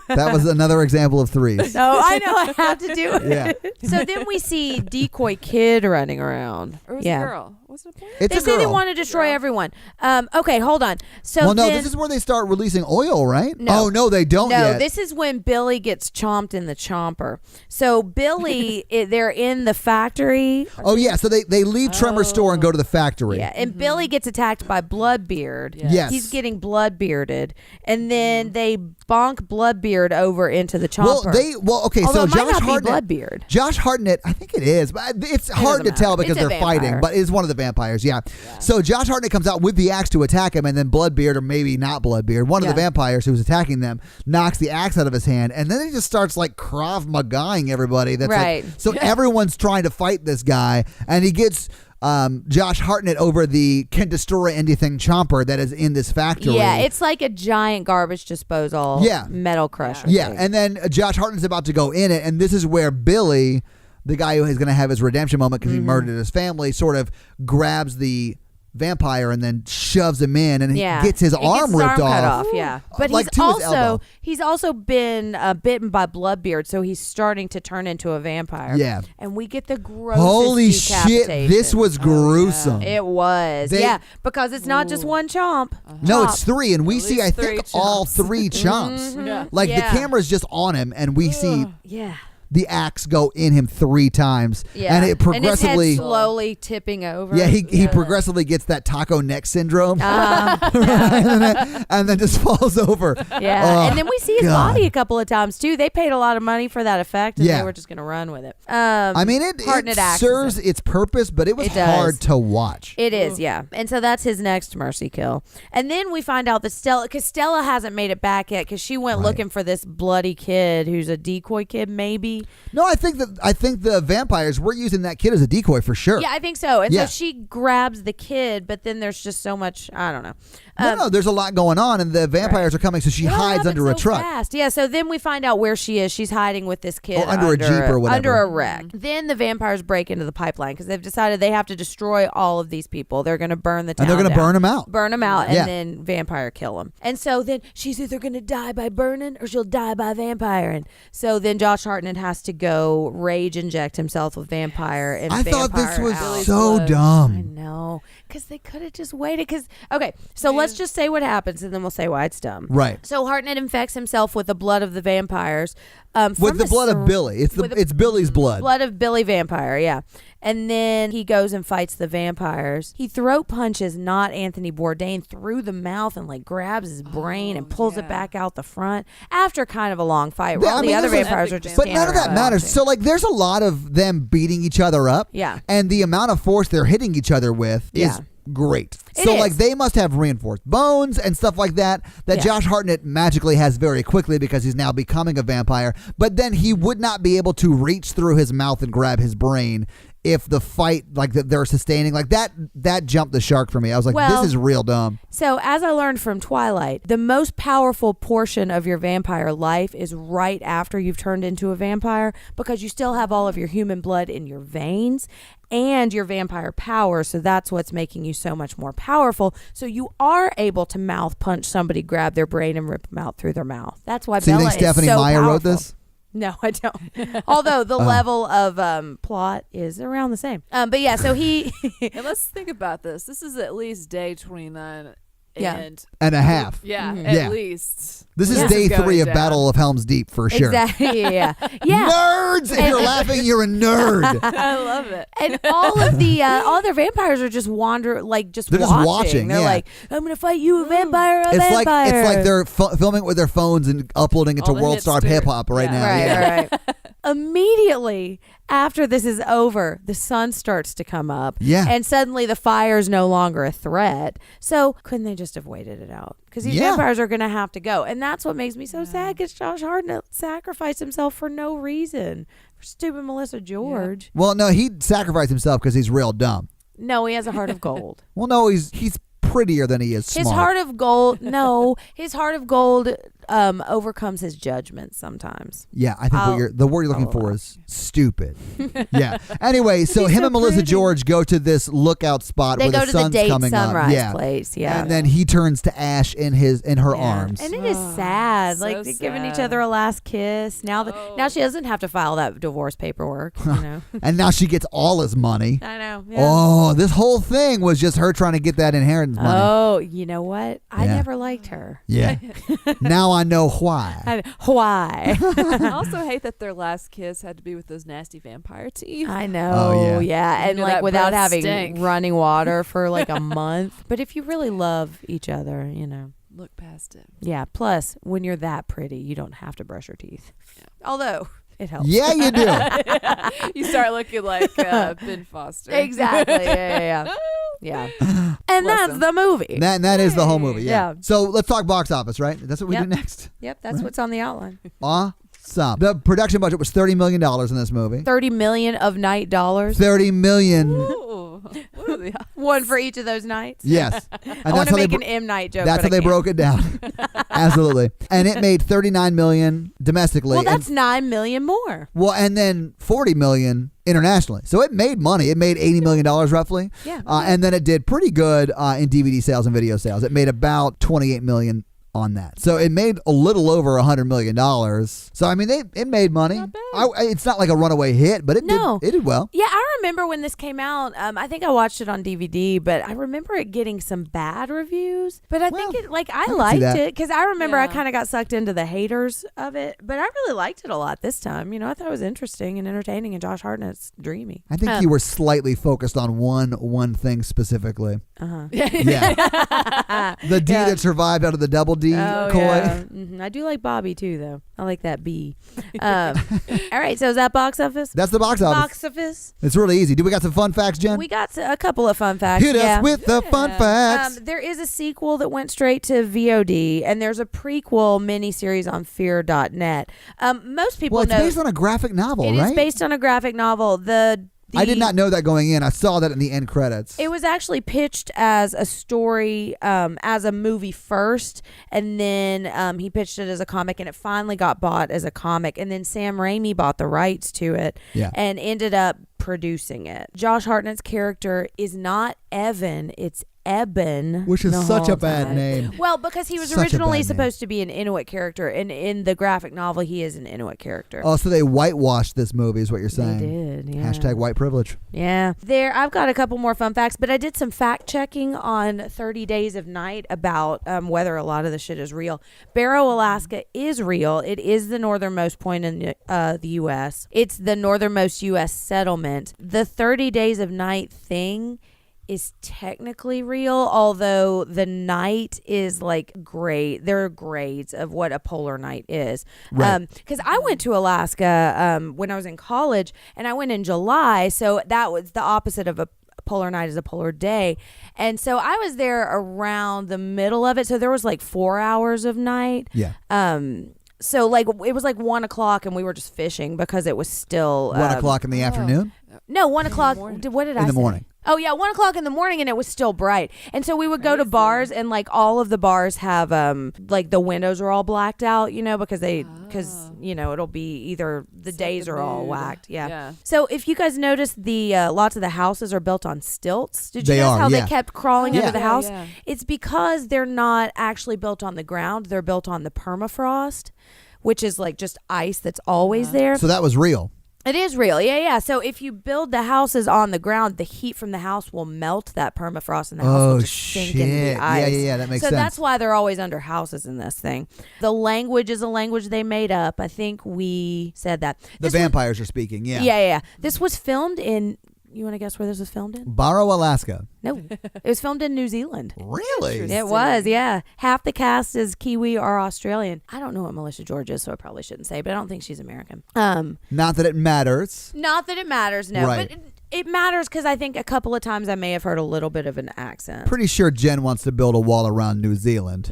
That was another example of threes. No, I know I have to do it. Yeah. So then we see Decoy Kid running around. Or was it a girl? Was it a boy? It's They a say they girl. want to destroy everyone. Okay, hold on. So Well, no, then, this is where they start releasing oil, right? No. Oh, no, they don't no, yet. this is when Billy gets chomped in the chomper. So Billy, they're in the factory. Oh, yeah. So they leave Tremor's store and go to the factory. Yeah, and Billy gets attacked by Bloodbeard. Yes. He's getting Bloodbearded, and then they bonk Bloodbeard over into the chomper. Okay, Although so it might Josh not be Hartnett. Bloodbeard. Josh Hartnett, I think it is, but it's hard to doesn't tell matter. because It's a they're fighting, vampire. but it's one of the vampires, yeah. So Josh Hartnett comes out with the axe to attack him, and then Bloodbeard, or maybe not Bloodbeard, one of the vampires who was attacking them, knocks the axe out of his hand, and then he just starts like Krav Magaing everybody. That's Right. like, so everyone's trying to fight this guy, and he gets Josh Hartnett over the can destroy anything chomper that is in this factory. Yeah, it's like a giant garbage disposal. Yeah. Metal crusher. Yeah, thing. and then Josh Hartnett's about to go in it, and this is where Billy, the guy who is going to have his redemption moment because he murdered his family, sort of grabs the vampire and then shoves him in, and he gets his arm ripped cut off. Yeah, but Like to his elbow. he's also been bitten by Bloodbeard, so he's starting to turn into a vampire. Yeah. and we get the grossest Holy shit, decapitation. this was gruesome. It was, because it's not just one chomp. No, Chomp. it's three, and we see, I think, all three chomps. Yeah. Like, Yeah. the camera's just on him, and we see Yeah. the axe go in him 3 times. Yeah, And it progressively... and his head slowly tipping over. Yeah, he progressively gets that taco neck syndrome. And then just falls over. Yeah, Oh, and then we see his God. body a couple of times too. They paid a lot of money for that effect, and Yeah. they were just going to run with it. I mean, it Hartnett axes serves him. its purpose, but it was It does. hard to watch. It is, yeah. And so that's his next mercy kill. And then we find out that because Stella hasn't made it back yet because she went Right. looking for this bloody kid who's a decoy kid, maybe. No, I think the vampires were using that kid as a decoy for sure. Yeah, I think so. And Yeah. so she grabs the kid, but then there's just so much, I don't know. No, there's a lot going on, and the vampires are coming, so she What hides happened under a so truck. fast? Yeah, so then we find out where she is. She's hiding with this kid Or under a Jeep or whatever. Under a wreck. Then the vampires break into the pipeline because they've decided they have to destroy all of these people. They're going to burn the town And they're going to down. burn them out. Burn them out, and Yeah. then vampire kill them. And so then she's either going to die by burning or she'll die by vampire. And so then Josh Hartnett has to go rage inject himself with vampire. And I thought this vampire was out. so blood. I dumb. know, because they could have just waited. Okay, so let's just say what happens, and then we'll say why it's dumb. Right. So Hartnett infects himself with the blood of the vampires. With the blood of Billy. It's Billy's blood. Blood of Billy Vampire, yeah. And then he goes and fights the vampires. He throat punches not Anthony Bourdain through the mouth and like grabs his brain and pulls it back out the front after kind of a long fight. While the other vampires are just But none of that matters. So like there's a lot of them beating each other up. Yeah. And the amount of force they're hitting each other with is great. So like they must have reinforced bones and stuff like that Josh Hartnett magically has very quickly because he's now becoming a vampire. But then he would not be able to reach through his mouth and grab his brain if the fight like that they're sustaining like that jumped the shark for me. I was like, this is real dumb. So as I learned from Twilight, the most powerful portion of your vampire life is right after you've turned into a vampire, because you still have all of your human blood in your veins and your vampire power. So that's what's making you so much more powerful. So you are able to mouth punch somebody, grab their brain, and rip them out through their mouth. That's why Bella you think Stephanie is so Meyer powerful. wrote this? No, I don't. Although the level of plot is around the same. But yeah, so he... And let's think about this. This is at least day 29 and a half. At least. This is day 3 of Battle of Helm's Deep for sure. Exactly, yeah. Nerds! If you're laughing, you're a nerd. I love it. And all of the all their vampires are just they're just watching. They're like, I'm gonna fight you, a vampire, a vampire. It's like they're filming with their phones and uploading it to World Star Hip Hop right now. Right. Immediately after this is over, the sun starts to come up. Yeah. And suddenly the fire is no longer a threat. So couldn't they just have waited it out? Because these vampires are going to have to go. And that's what makes me so sad, because Josh Hartnett sacrificed himself for no reason. For stupid Melissa George. Well, no, he sacrificed himself because he's real dumb. No, he has a heart of gold. Well, no, he's prettier than he is smart. His heart of gold, his heart of gold overcomes his judgment sometimes. Yeah, I think the word you're looking for is stupid. Yeah. Anyway, so him and Melissa George go to this lookout spot where the sun's coming up. Sunrise place. Yeah. And then he turns to ash in her arms. And it is sad. So like they're giving each other a last kiss. Now she doesn't have to file that divorce paperwork. And now she gets all his money. I know. Yeah. Oh, this whole thing was just her trying to get that inheritance money. Oh, you know what? I never liked her. Yeah. Now I know why. Why? I also hate that their last kiss had to be with those nasty vampire teeth. I know. Oh, yeah. And like without having stink. running water for like a month. But if you really love each other, Look past it. Yeah. Plus, when you're that pretty, you don't have to brush your teeth. Yeah. Although it helps. Yeah, you do. You start looking like Ben Foster. Exactly. Yeah. Yeah. And that's the movie. That is the whole movie. Yeah. Yeah. So let's talk box office, right? That's what we do next. Yep. That's what's on the outline. Awesome. The production budget was $30 million in this movie. 30 million of night dollars. 30 million. Ooh. What are the odds? One for each of those nights. Yes. And I want to make an M. Night joke. That's how they broke it down. Absolutely. And it made $39 million domestically. Well, that's $9 million more. Well, and then $40 million internationally. So it made money. It made $80 million roughly. Yeah. And then it did pretty good in DVD sales and video sales. It made about $28 million on that. So it made a little over $100 million. So I mean, it made money. Not bad. It's not like a runaway hit, but it did well. Yeah, I remember when this came out. I think I watched it on DVD, but I remember it getting some bad reviews. But I think I liked it because I remember I kind of got sucked into the haters of it. But I really liked it a lot this time. I thought it was interesting and entertaining, and Josh Hartnett's dreamy. I think you were slightly focused on one thing specifically. Uh-huh. Yeah. The D that survived out of the double D coy. Yeah. Mm-hmm. I do like Bobby too, though. I like that B. All right, so is that box office? That's the box office. Box office. It's really easy. Do we got some fun facts, Jen? We got a couple of fun facts. Hit us with the fun facts. There is a sequel that went straight to VOD, and there's a prequel miniseries on Fear.net. Most people know it's based on a graphic novel, right? It is based on a graphic novel. I did not know that going in. I saw that in the end credits. It was actually pitched as a story, as a movie first, and then he pitched it as a comic, and it finally got bought as a comic, and then Sam Raimi bought the rights to it and ended up producing it. Josh Hartnett's character is not Evan, it's Eben. Which is the such a whole bad time. name. Well, because he was Such a originally bad name. supposed to be an Inuit character, and in the graphic novel, he is an Inuit character. Oh, so they whitewashed this movie is what you're They saying. did, yeah. Hashtag white privilege. Yeah. I've got a couple more fun facts, but I did some fact checking on 30 Days of Night about whether a lot of the shit is real. Barrow, Alaska is real. It is the northernmost point in the U.S. It's the northernmost U.S. settlement. The 30 Days of Night thing is technically real, although the night is like great. There are grades of what a polar night is. Right. Because I went to Alaska when I was in college, and I went in July, so that was the opposite of a polar night is a polar day. And so I was there around the middle of it, so there was like 4 hours of night. Yeah. So like it was like 1 o'clock, and we were just fishing because it was still 1 o'clock in the afternoon? No, 1 o'clock. What did I say? In the morning. Oh yeah, 1 o'clock in the morning, and it was still bright. And so we would go to bars, and like all of the bars have like the windows are all blacked out, because it'll be either the days are all whacked. Yeah. So if you guys notice, the lots of the houses are built on stilts. Did you notice how they kept crawling under the house? Yeah. It's because they're not actually built on the ground; they're built on the permafrost, which is like just ice that's always there. So that was real. It is real, yeah. So if you build the houses on the ground, the heat from the house will melt that permafrost, and the house will just sink into the ice. Yeah, that makes sense. So that's why they're always under houses in this thing. The language is a language they made up. I think we said that. The vampires are speaking, yeah. Yeah. This was filmed in... You want to guess where this was filmed in? Barrow, Alaska. No. It was filmed in New Zealand. Really? It was, yeah. Half the cast is Kiwi or Australian. I don't know what Melissa George is, so I probably shouldn't say, but I don't think she's American. Not that it matters. Not that it matters, no. Right. But it matters because I think a couple of times I may have heard a little bit of an accent. Pretty sure Jen wants to build a wall around New Zealand.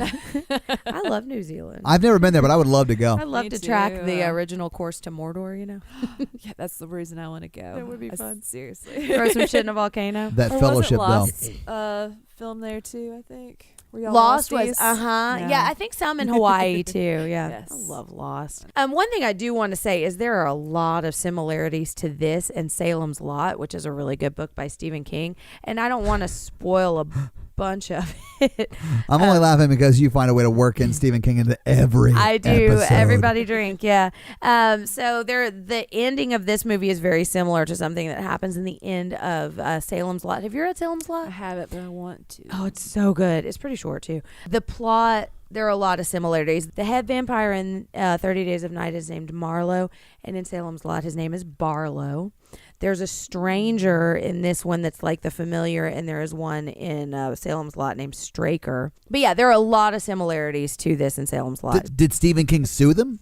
I love New Zealand. I've never been there, but I would love to go. I love Me to too. track the original course to Mordor, Yeah, that's the reason I want to go. That would be fun. Seriously. Throw some shit in a volcano. That Or fellowship, wasn't though. Lost, film there too, I think. Were y'all Lost was, Losties? Yeah, I think some in Hawaii too. Yeah, Yes. I love Lost. One thing I do want to say is there are a lot of similarities to this and Salem's Lot, which is a really good book by Stephen King, and I don't want to spoil a bunch of it. I'm only laughing because you find a way to work in Stephen King into every I do. episode. Everybody drink, yeah. So the ending of this movie is very similar to something that happens in the end of Salem's Lot. Have you read Salem's Lot? I haven't, but I want to. Oh, it's so good. It's pretty short too. The plot, there are a lot of similarities. The head vampire in 30 Days of Night is named Marlowe, and in Salem's Lot his name is Barlow. There's a stranger in this one that's like the familiar, and there is one in Salem's Lot named Straker. But yeah, there are a lot of similarities to this in Salem's Lot. Did Stephen King sue them?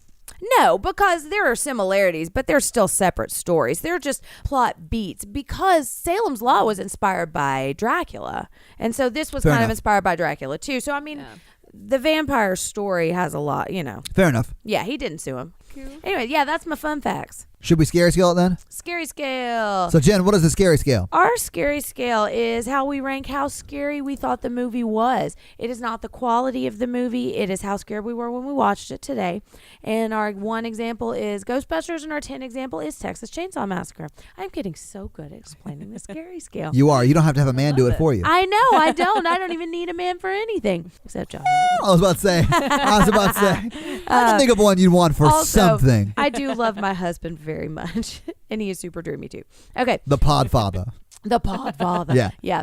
No, because there are similarities, but they're still separate stories. They're just plot beats because Salem's Lot was inspired by Dracula. And so this was Fair kind of enough. inspired by Dracula too. So, I mean, the vampire story has a lot, Fair enough. Yeah, he didn't sue him. Cool. Anyway, yeah, that's my fun facts. Should we scary scale it then? Scary scale. So, Jen, what is the scary scale? Our scary scale is how we rank how scary we thought the movie was. It is not the quality of the movie. It is how scared we were when we watched it today. And our 1 example is Ghostbusters, and our 10 example is Texas Chainsaw Massacre. I'm getting so good at explaining the scary scale. You are. You don't have to have a man do it for you. I know. I don't. I don't even need a man for anything except John. I was about to say. I can think of one you'd want for Also, something. I do love my husband very much, and he is super dreamy too. Okay, The Podfather. the Podfather. Yeah. Yeah.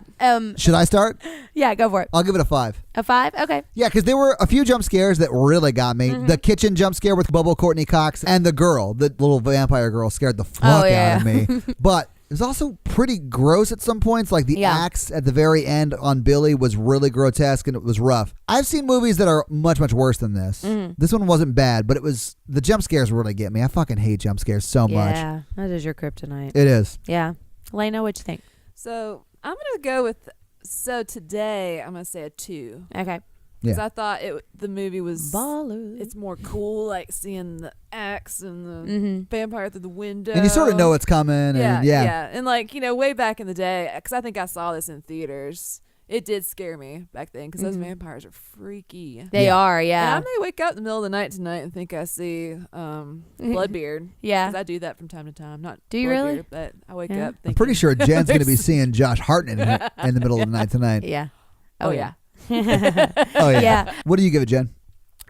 Should I start? Yeah. Go for it. I'll give it a 5. A 5. Okay. Yeah, because there were a few jump scares that really got me. Mm-hmm. The kitchen jump scare with Bubble Courtney Cox and the girl, the little vampire girl, scared the fuck out of me. But it was also pretty gross at some points. Like the axe at the very end on Billy was really grotesque and it was rough. I've seen movies that are much, much worse than this. Mm-hmm. This one wasn't bad, but the jump scares really get me. I fucking hate jump scares so much. Yeah, that is your kryptonite. It is. Yeah. Lena, what'd you think? So I'm gonna go with. So today I'm gonna say a 2 Okay. because Yeah. I thought the movie was. Baller. It's more cool, like seeing the axe and the Mm-hmm. vampire through the window. And you sort of know it's coming. And yeah. And like, way back in the day, because I think I saw this in theaters, it did scare me back then because those vampires are freaky. They Yeah. are, And yeah. I may wake up in the middle of the night tonight and think I see Bloodbeard. Yeah. Because I do that from time to time. Not Do you Bloodbeard, really? But I wake Yeah. up thinking. I'm pretty sure Jen's going to be seeing Josh Hartnett in the middle of the night tonight. Yeah. Oh yeah. Oh yeah. Yeah. What do you give it, Jen?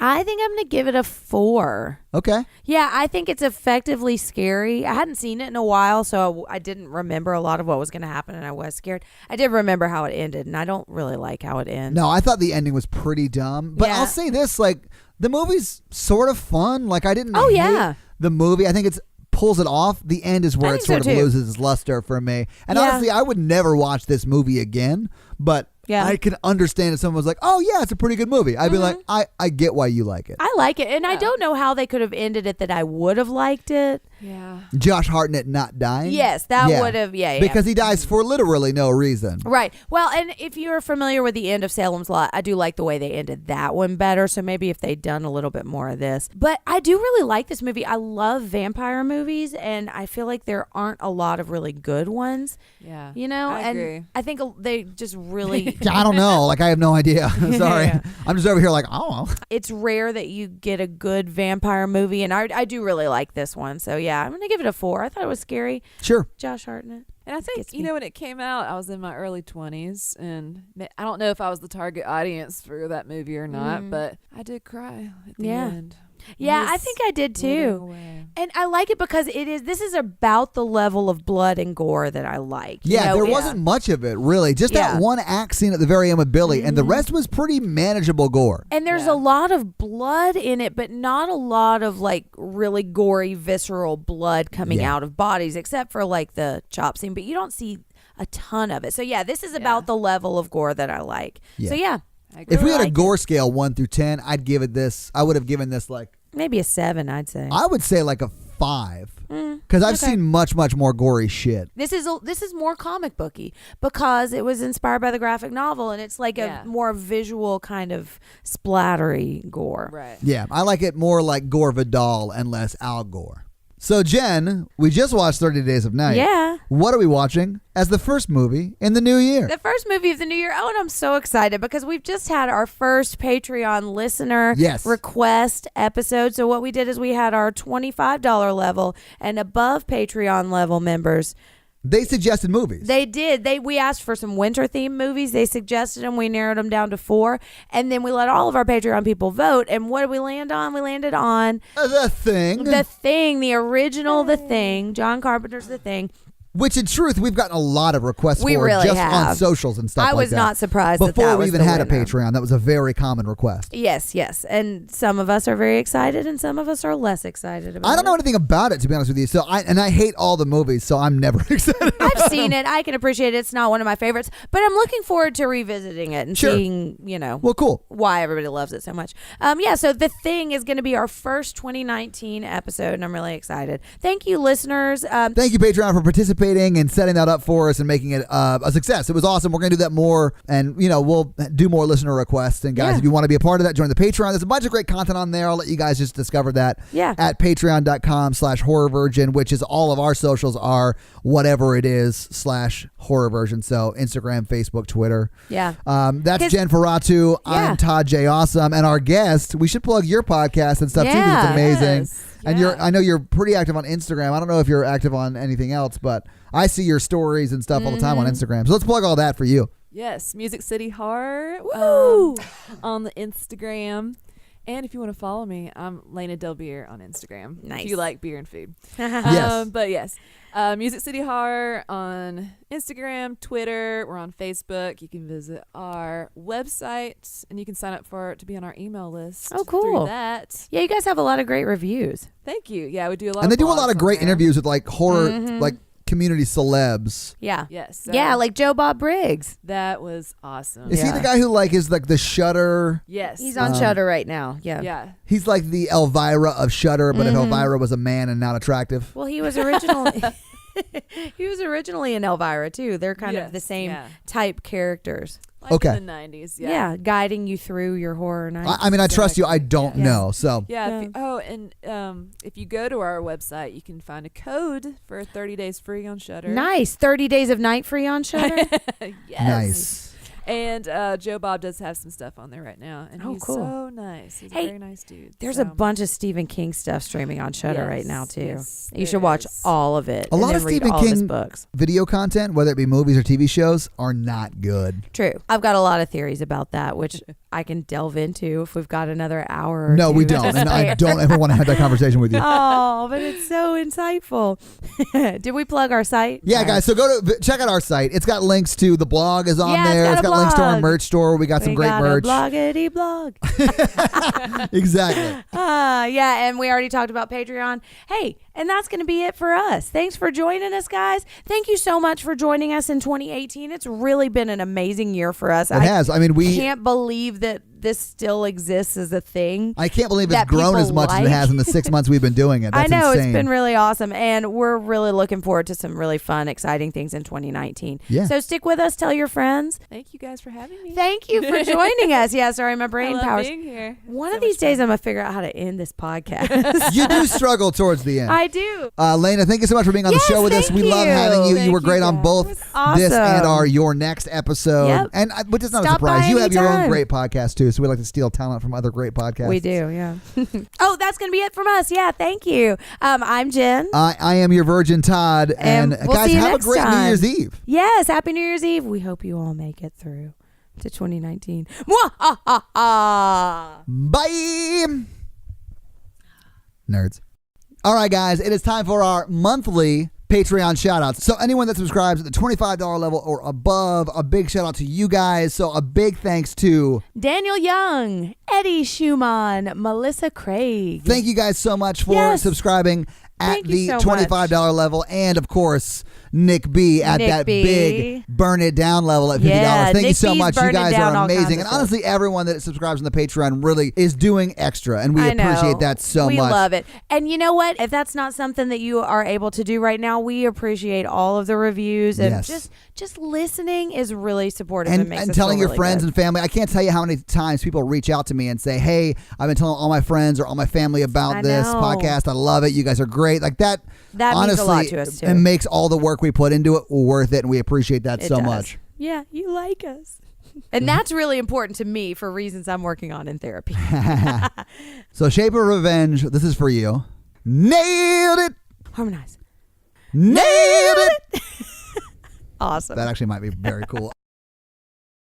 I think I'm going to give it a 4. Okay. Yeah, I think it's effectively scary. I hadn't seen it in a while, so I didn't remember a lot of what was going to happen, and I was scared. I did remember how it ended, and I don't really like how it ends. No, I thought the ending was pretty dumb. But Yeah. I'll say this, like, the movie's sort of fun. Like, I didn't Oh, hate yeah. the movie. I think it's pulls it off. The end is where I it think sort so, of too. loses its luster for me. And Yeah. honestly, I would never watch this movie again, but Yeah. I can understand if someone was like, oh, yeah, it's a pretty good movie. I'd be like, I get why you like it. I like it, and I Yeah. don't know how they could have ended it that I would have liked it. Yeah. Josh Hartnett not dying? Yes, that Yeah. would have, yeah. Because he dies for literally no reason. Right. Well, and if you're familiar with the end of Salem's Lot, I do like the way they ended that one better. So maybe if they'd done a little bit more of this. But I do really like this movie. I love vampire movies, and I feel like there aren't a lot of really good ones. Yeah. You know, I and agree. I think they just really. I don't know. Like, I have no idea. Sorry. Yeah. I'm just over here like, I don't know. It's rare that you get a good vampire movie, and I do really like this one. So yeah, I'm gonna give it a 4. I thought it was scary. Sure. Josh Hartnett. And I think, Gets me. you know, when it came out, I was in my early 20s, and I don't know if I was the target audience for that movie or not, but I did cry at the Yeah. end. Yeah, I Just think I did blew too. away. And I like it because this is about the level of blood and gore that I like. You Yeah, know, there it- wasn't much of it, really. Just Yeah. that one axe scene at the very end with Billy, and the rest was pretty manageable gore. And there's Yeah. a lot of blood in it, but not a lot of like really gory, visceral blood coming Yeah. out of bodies, except for like the chop scene. But you don't see a ton of it. So yeah, this is about the level of gore that I like. Yeah. So yeah, I agree. If we had a like gore scale 1 through 10, I'd give it this. I would have given this like, maybe a 7, I'd say. I would say like a 5. Because I've okay. seen much, much more gory shit. This is more comic booky because it was inspired by the graphic novel, and it's like Yeah. a more visual kind of splattery gore. Right. Yeah, I like it more like Gore Vidal and less Al Gore. So, Jen, we just watched 30 Days of Night. Yeah. What are we watching as the first movie in the new year? The first movie of the new year. Oh, and I'm so excited because we've just had our first Patreon listener Yes. request episode. So what we did is we had our $25 level and above Patreon level members. They suggested movies. They did. We asked for some winter themed movies. They suggested them. We narrowed them down to 4, and then we let all of our Patreon people vote. And what did we land on? We landed on The Thing. The Thing, the original The Thing, John Carpenter's The Thing. Which, in truth, we've gotten a lot of requests We for really just have. on socials and stuff I like was that. not surprised Before that we was even the had a winner. Patreon, that was a very common request. Yes, yes. And some of us are very excited and some of us are less excited about it. I don't know anything about it, to be honest with you. So I hate all the movies, so I'm never excited. I've seen it. I can appreciate it. It's not one of my favorites, but I'm looking forward to revisiting it and Sure. seeing, Well, cool. why everybody loves it so much. Yeah, so The Thing is going to be our first 2019 episode, and I'm really excited. Thank you, listeners. Thank you, Patreon, for participating and setting that up for us and making it a success. It was awesome. We're going to do that more, and we'll do more listener requests. And guys, Yeah. if you want to be a part of that, join the Patreon. There's a bunch of great content on there. I'll let you guys just discover that Yeah. at patreon.com/horrorvirgin, which is all of our socials are whatever it is /horrorvirgin. So Instagram, Facebook, Twitter. Yeah. That's 'Cause- Jen Ferratu. Yeah. I'm Todd J. Awesome. And our guest, we should plug your podcast and stuff too, because Yeah. it's amazing. Yes. And Yeah. I know you're pretty active on Instagram. I don't know if you're active on anything else, but I see your stories and stuff all the time on Instagram. So let's plug all that for you. Yes, Music City Horror. Woo! On the Instagram. And if you want to follow me, I'm Lana Del Beer on Instagram. Nice. If you like beer and food. Yes. But yes, Music City Horror on Instagram, Twitter. We're on Facebook. You can visit our website, and you can sign up to be on our email list. Oh, cool. Through that. Yeah, you guys have a lot of great reviews. Thank you. Yeah, we do a lot. And they do a blogs lot of on great there. interviews with like horror, like community celebs. Yeah. Yes. Yeah, like Joe Bob Briggs. that was awesome. Is he Yeah. the guy who like is like the Shudder? Yes. He's on Shudder right now. Yeah. Yeah. He's like the Elvira of Shudder, but if Elvira was a man and not attractive. Well, he was originally he was originally in Elvira too. They're kind of the Yes, same yeah. type characters. Like Okay. in the 90s. Yeah. Yeah. guiding you through your horror nights. I mean, I trust you. I don't Yeah. know. So Yeah. Yeah. If you go to our website, you can find a code for 30 days free on Shudder. Nice. 30 Days of Night free on Shudder. Yes. nice. And Joe Bob does have some stuff on there right now, and he's cool. so nice. He's a very nice dude. There's a bunch of Stephen King stuff streaming on Shudder right now too. Yes, You should watch all of it. A lot and of then read Stephen all of his King books. video content, whether it be movies or TV shows, are not good. True. I've got a lot of theories about that, which I can delve into if we've got another hour. Or No, two we to don't, and I spare. don't ever want to have that conversation with you. Oh, but it's so insightful. Did we plug our site? Yeah, guys, so go to check out our site. It's got links to the blog is on Yeah, there. it's got a links to our blog. merch store. We got some great merch. Bloggity blog. Exactly. Yeah, and we already talked about Patreon. Hey, and that's going to be it for us. Thanks for joining us, guys. Thank you so much for joining us in 2018. It's really been an amazing year for us. It has. I mean, we can't believe that this still exists as a thing. I can't believe it's that grown as people much as it like. has in the 6 months we've been doing it. That's I know, insane. it's been really awesome, and we're really looking forward to some really fun, exciting things in 2019. Yeah. So stick with us. Tell your friends. Thank you guys for having me. Thank you for joining us. Yeah, sorry, my I brain love powers. being here. One So of these much days, fun. I'm going to figure out how to end this podcast. You do struggle towards the end. I do. Lana, thank you so much for being on Yes, the show with us. thank We love you. having you. You Thank were you, great on guys. both Awesome. this and our Your Next episode. Yep. And which is not a Stop surprise. by You have your own anytime. great podcast too, so we like to steal talent from other great podcasts. We do, yeah. Oh, that's going to be it from us. Yeah, thank you. I'm Jen. I am your virgin Todd, and we'll guys, see you have a next great New time. Year's Eve. Yes, Happy New Year's Eve. We hope you all make it through to 2019. Mwah-ha-ha-ha. Bye, nerds. All right, guys, it is time for our monthly Patreon shoutouts. So anyone that subscribes at the $25 level or above, a big shout out to you guys. So a big thanks to Daniel Young, Eddie Schumann, Melissa Craig. thank you guys so much for Yes. subscribing at Thank the you so $25 level, and of course Nick B at Nick that B. big burn it down level at $50. Yeah, Thank you Nick so B's much. You burning guys down are all kinds amazing. of And stuff. honestly, everyone that subscribes on the Patreon really is doing extra, and we I know. appreciate that so we much. love it. And you know what? If that's not something that you are able to do right now, we appreciate all of the reviews, and Yes. just listening is really supportive and makes And us telling feel your really friends good. and family. I can't tell you how many times people reach out to me and say, hey, I've been telling all my friends or all my family about I this know. podcast. I love it. You guys are great. Like that. That means honestly, a lot to us, too. It makes all the work we put into it worth it, and we appreciate that It so does. much. Yeah, you like us. And that's really important to me for reasons I'm working on in therapy. So Shape of Revenge, this is for you. Nailed it. Harmonize. Nailed it. Awesome. That actually might be very cool.